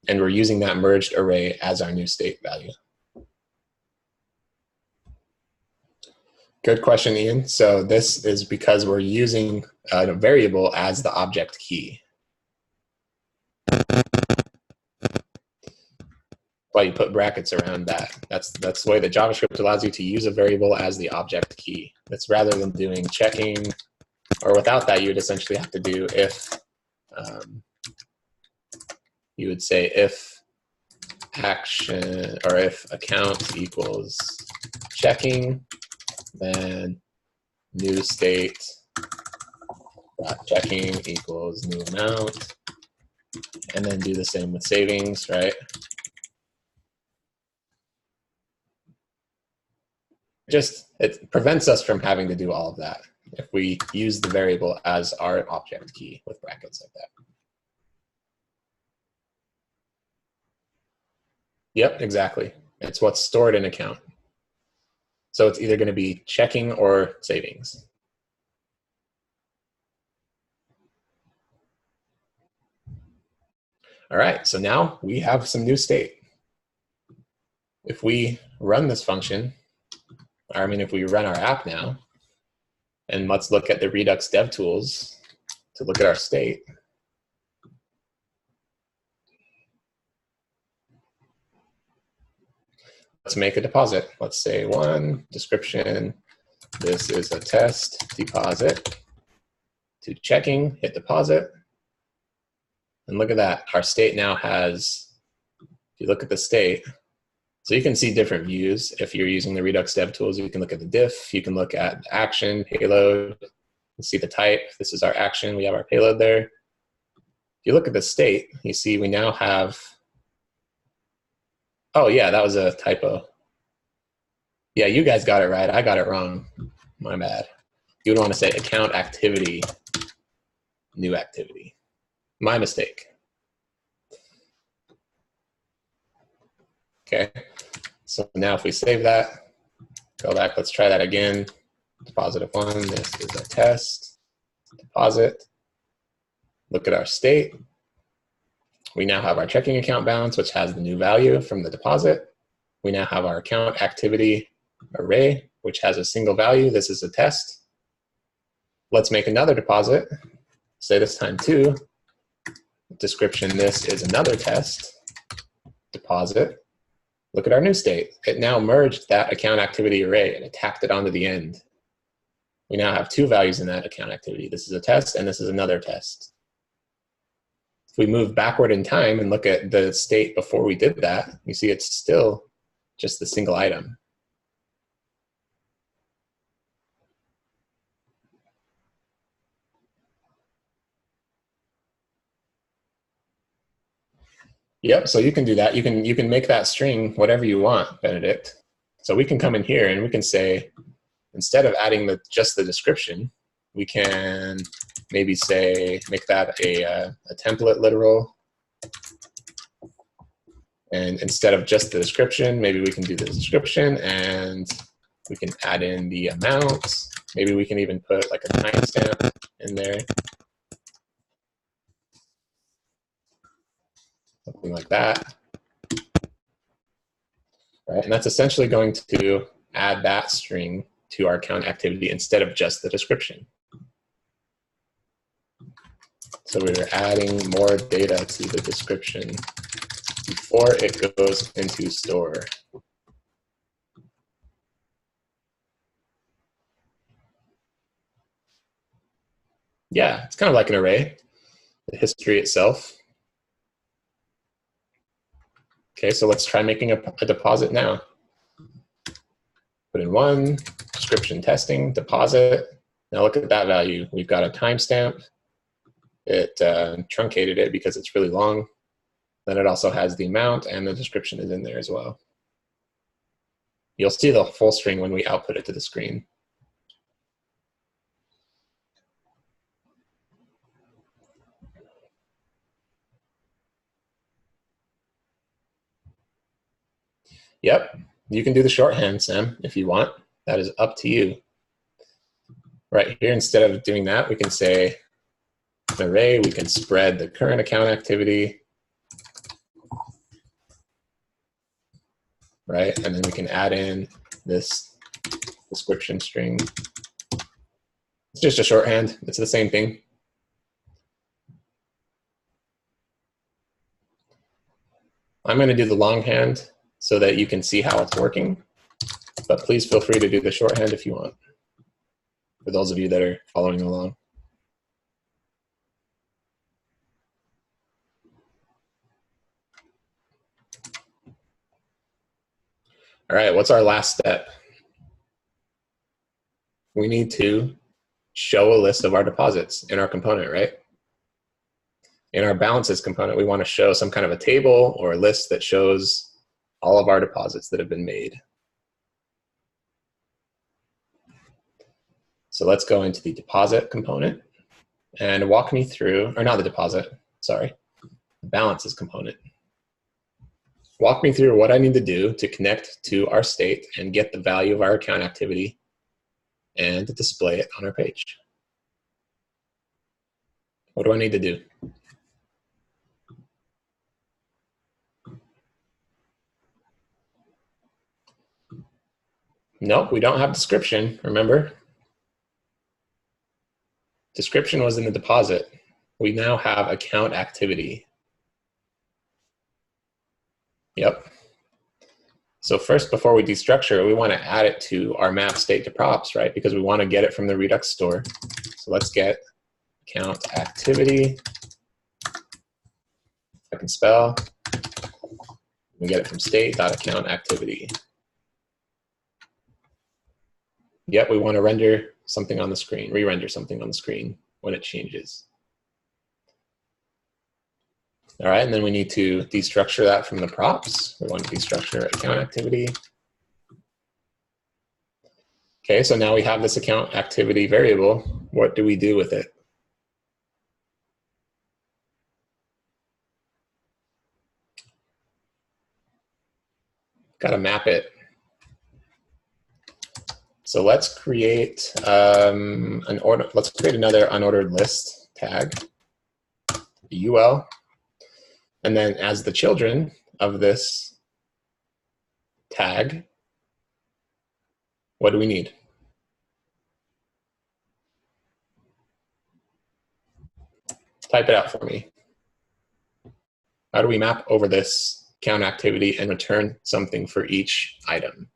S1: and we're using that merged array as our new state value. Good question, Ian. So this is because we're using a variable as the object key. why you put brackets around that. That's the way that JavaScript allows you to use a variable as the object key. That's rather than doing checking, or without that, you would essentially have to do if, you would say if action, or if account equals checking, then new state checking equals new amount, and then do the same with savings, right? It prevents us from having to do all of that if we use the variable as our object key with brackets like that. Yep, exactly. It's what's stored in account. So it's either going to be checking or savings. All right, so now we have some new state. If we run this function, or I mean, if we run our app now, and let's look at the Redux dev tools to look at our state. Let's make a deposit. Let's say one description. This is a test deposit. To checking, hit deposit. And look at that. Our state now has, if you look at the state, so you can see different views. If you're using the Redux dev tools, you can look at the diff, you can look at action, payload, and see the type. This is our action, we have our payload there. If you look at the state, you see we now have, oh yeah, that was a typo. Yeah, you guys got it right, I got it wrong. My bad. You would want to say account activity, new activity. My mistake. Okay, so now if we save that, go back, let's try that again. Deposit of one, this is a test, deposit. Look at our state. We now have our checking account balance, which has the new value from the deposit. We now have our account activity array, which has a single value. This is a test. Let's make another deposit. Say this time 2. Description, this is another test. Deposit. Look at our new state. It now merged that account activity array and it tacked it onto the end. We now have 2 values in that account activity. This is a test and this is another test. If we move backward in time and look at the state before we did that, you see it's still just the single item. Yep, so you can do that. You can make that string whatever you want, Benedict. So we can come in here and we can say, instead of adding just the description, we can maybe say, make that a template literal. And instead of just the description, maybe we can do the description and we can add in the amount. Maybe we can even put like a timestamp in there. Something like that. Right, and that's essentially going to add that string to our count activity instead of just the description. So we're adding more data to the description before it goes into store. Yeah, it's kind of like an array, the history itself. Okay, so let's try making a deposit now. Put in 1, description testing, deposit. Now look at that value. We've got a timestamp. It truncated it because it's really long. Then it also has the amount and the description is in there as well. You'll see the full string when we output it to the screen. Yep, you can do the shorthand, Sam, if you want. That is up to you. Right here, instead of doing that, we can say an array, we can spread the current account activity, right? And then we can add in this description string. It's just a shorthand, it's the same thing. I'm going to do the longhand so that you can see how it's working, but please feel free to do the shorthand if you want, for those of you that are following along. All right, what's our last step? We need to show a list of our deposits in our component, right? In our balances component, we want to show some kind of a table or a list that shows all of our deposits that have been made. So let's go into the deposit component and walk me through, or not the deposit, sorry, the balances component. Walk me through what I need to do to connect to our state and get the value of our account activity and display it on our page. What do I need to do? Nope, we don't have description, remember? Description was in the deposit. We now have account activity. Yep. So first, before we destructure, we want to add it to our map state to props, right? Because we want to get it from the Redux store. So let's get account activity. I can spell. We get it from state.account activity. Yep, we want to render something on the screen, re-render something on the screen when it changes. All right, and then we need to destructure that from the props. We want to destructure account activity. Okay, so now we have this account activity variable. What do we do with it? Got to map it. So let's create let's create another unordered list tag, UL, and then as the children of this tag, what do we need? Type it out for me. How do we map over this count activity and return something for each item?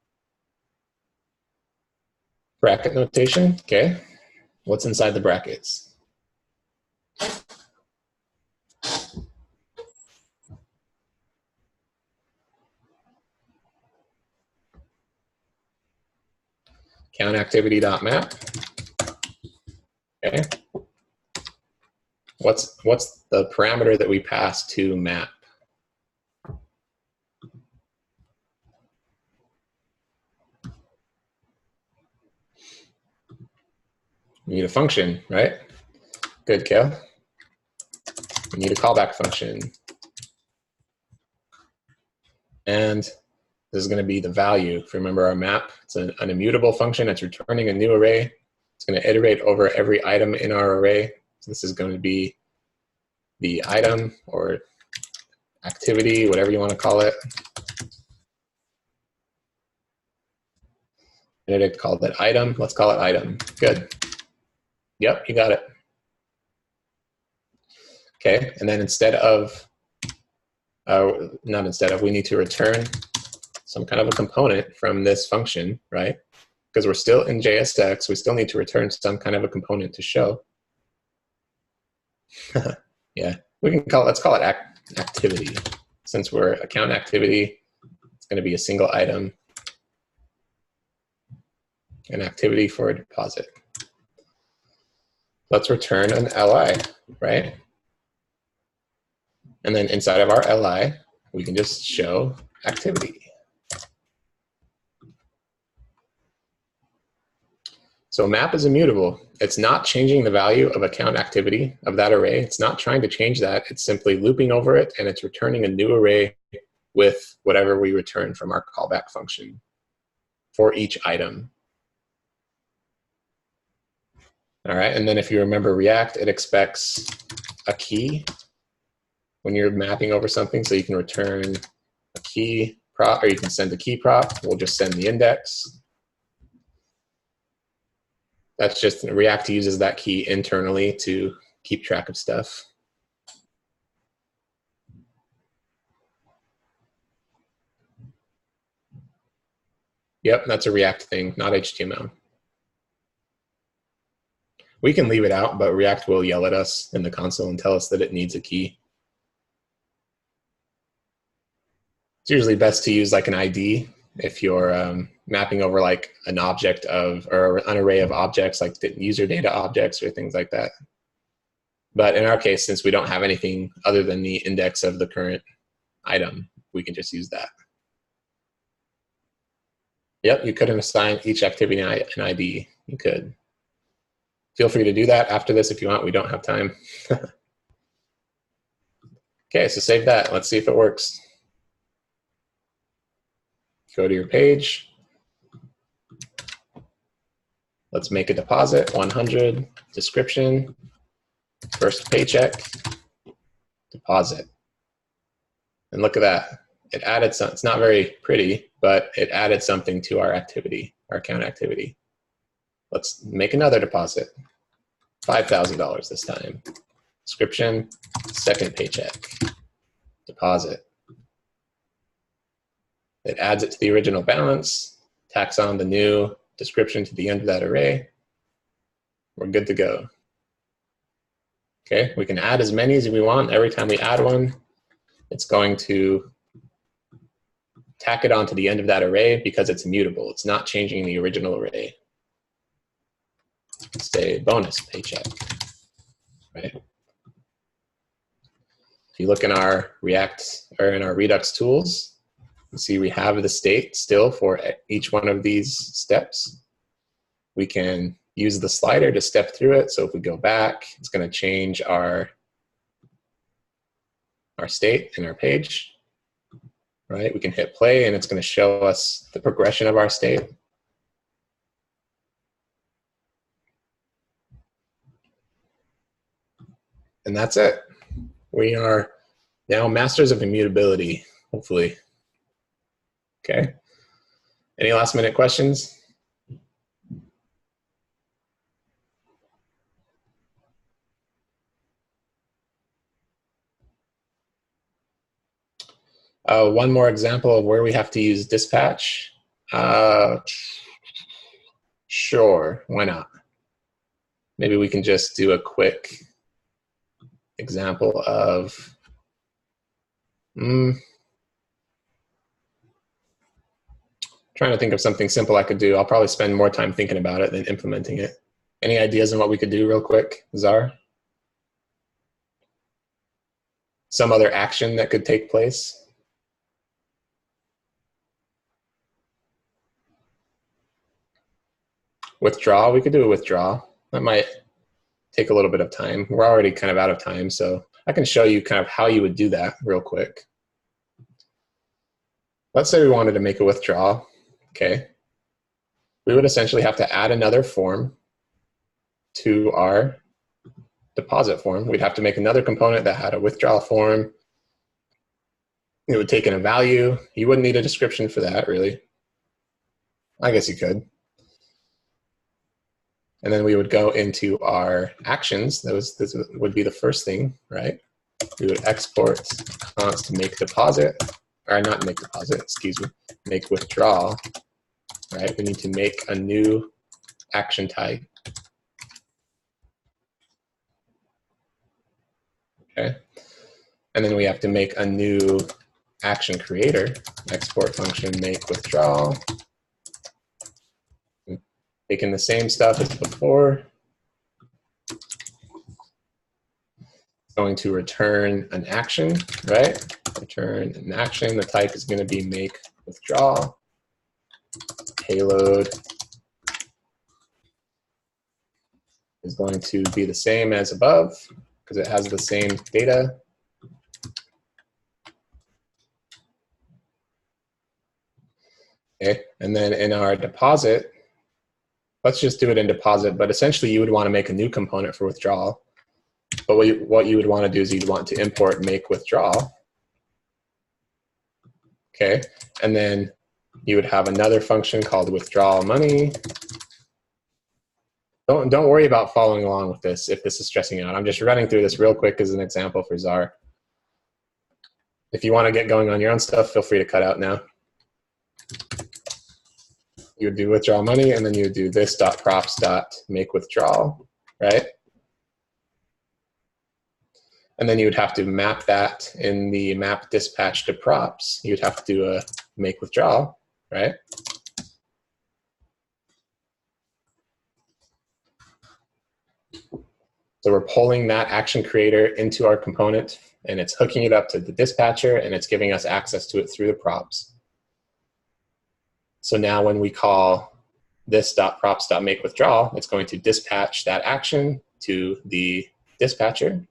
S1: Bracket notation, okay. What's inside the brackets? Count activity.map. Okay. What's the parameter that we pass to map? We need a function, right? Good, Kale. We need a callback function. And this is going to be the value. If you remember our map, it's an immutable function. It's returning a new array. It's going to iterate over every item in our array. So this is going to be the item or activity, whatever you want to call it. Benedict called it item. Let's call it item. Good. Yep, you got it. Okay, and then instead of, we need to return some kind of a component from this function, right? Because we're still in JSX, we still need to return some kind of a component to show. Yeah, we can call, let's call it activity. Since we're account activity, it's going to be a single item, an activity for a deposit. Let's return an LI, right? And then inside of our LI, we can just show activity. So map is immutable. It's not changing the value of account activity of that array. It's not trying to change that. It's simply looping over it, and it's returning a new array with whatever we return from our callback function for each item. All right, and then if you remember React, it expects a key when you're mapping over something, so you can return a key prop, or you can send a key prop. We'll just send the index. That's just, React uses that key internally to keep track of stuff. Yep, that's a React thing, not HTML. We can leave it out, but React will yell at us in the console and tell us that it needs a key. It's usually best to use like an ID if you're mapping over like an object of, or an array of objects like user data objects or things like that. But in our case, since we don't have anything other than the index of the current item, we can just use that. Yep, you could assign each activity an ID. You could. Feel free to do that after this if you want. We don't have time. Okay, so save that. Let's see if it works. Go to your page. Let's make a deposit, 100, description, first paycheck, deposit. And look at that. It added some, it's not very pretty, but it added something to our activity, our account activity. Let's make another deposit, $5,000 this time. Description, second paycheck, deposit. It adds it to the original balance, tacks on the new description to the end of that array. We're good to go. Okay, we can add as many as we want. Every time we add one, it's going to tack it onto the end of that array because it's immutable. It's not changing the original array. Say bonus paycheck, right? If you look in our React or in our Redux tools, you see we have the state still for each one of these steps. We can use the slider to step through it. So if we go back, it's going to change our state in our page, right? We can hit play and it's going to show us the progression of our state. And that's it. We are now masters of immutability, hopefully. Okay. Any last minute questions? One more example of where we have to use dispatch. Sure, why not? Maybe we can just do a quick example of trying to think of something simple I could do. I'll probably spend more time thinking about it than implementing it. Any ideas on what we could do real quick, Zar? Some other action that could take place? Withdraw, we could do a withdraw. That might take a little bit of time. We're already kind of out of time, so I can show you kind of how you would do that real quick. Let's say we wanted to make a withdrawal, okay? We would essentially have to add another form to our deposit form. We'd have to make another component that had a withdrawal form. It would take in a value. You wouldn't need a description for that, really. I guess you could. And then we would go into our actions. This would be the first thing, right? We would export const make deposit, or not make deposit, excuse me, make withdrawal, right? We need to make a new action type. Okay. And then we have to make a new action creator, export function make withdrawal. Taking the same stuff as before. Going to return an action, right? Return an action. The type is going to be make withdrawal. Payload is going to be the same as above because it has the same data. Okay, and then in our deposit, let's just do it in deposit, but essentially you would want to make a new component for withdrawal. But what you would want to do is you'd want to import make withdrawal. Okay, and then you would have another function called withdrawal money. Don't worry about following along with this if this is stressing you out. I'm just running through this real quick as an example for Zar. If you want to get going on your own stuff, feel free to cut out now. you would do withdraw money, and then you would do this dot props dot make withdrawal, right? And then you would have to map that in the map dispatch to props. You'd have to do a make withdrawal, right? So we're pulling that action creator into our component, and it's hooking it up to the dispatcher, and it's giving us access to it through the props. So now when we call this dot props dot make withdrawal, it's going to dispatch that action to the dispatcher.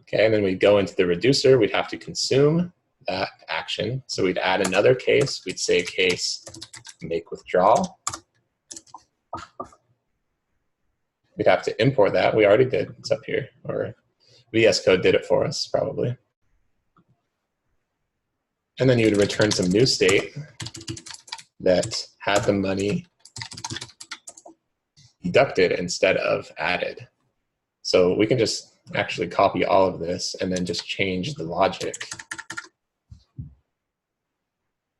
S1: Okay, and then we go into the reducer, we'd have to consume that action. So we'd add another case, we'd say case make withdrawal. We'd have to import that. We already did, it's up here, or VS Code did it for us probably. And then you would return some new state that had the money deducted instead of added. So we can just actually copy all of this and then just change the logic.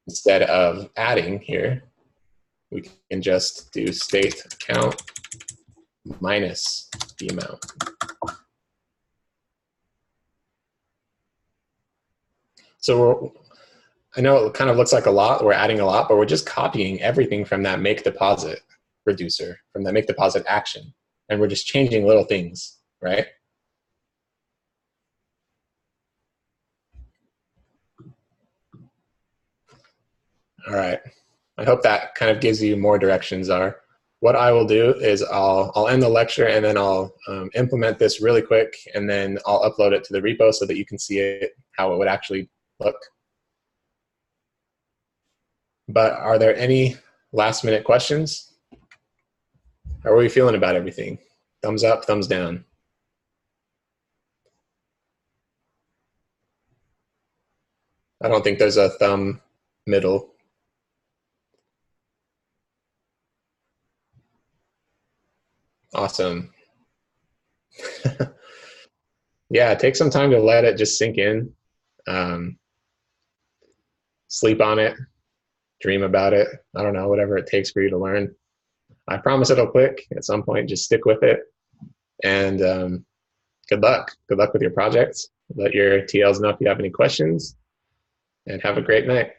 S1: Instead of adding here, we can just do state account minus the amount. So I know it kind of looks like a lot, we're adding a lot, but we're just copying everything from that make deposit reducer, from that make deposit action. And we're just changing little things, right? All right, I hope that kind of gives you more directions. What I will do is I'll end the lecture, and then I'll implement this really quick, and then I'll upload it to the repo so that you can see it, how it would actually look. But are there any last minute questions? How are we feeling about everything? Thumbs up, thumbs down. I don't think there's a thumb middle. Awesome. Yeah, take some time to let it just sink in. Sleep on it, dream about it. I don't know, whatever it takes for you to learn. I promise it'll click at some point. Just stick with it. And good luck. Good luck with your projects. Let your TLs know if you have any questions. And have a great night.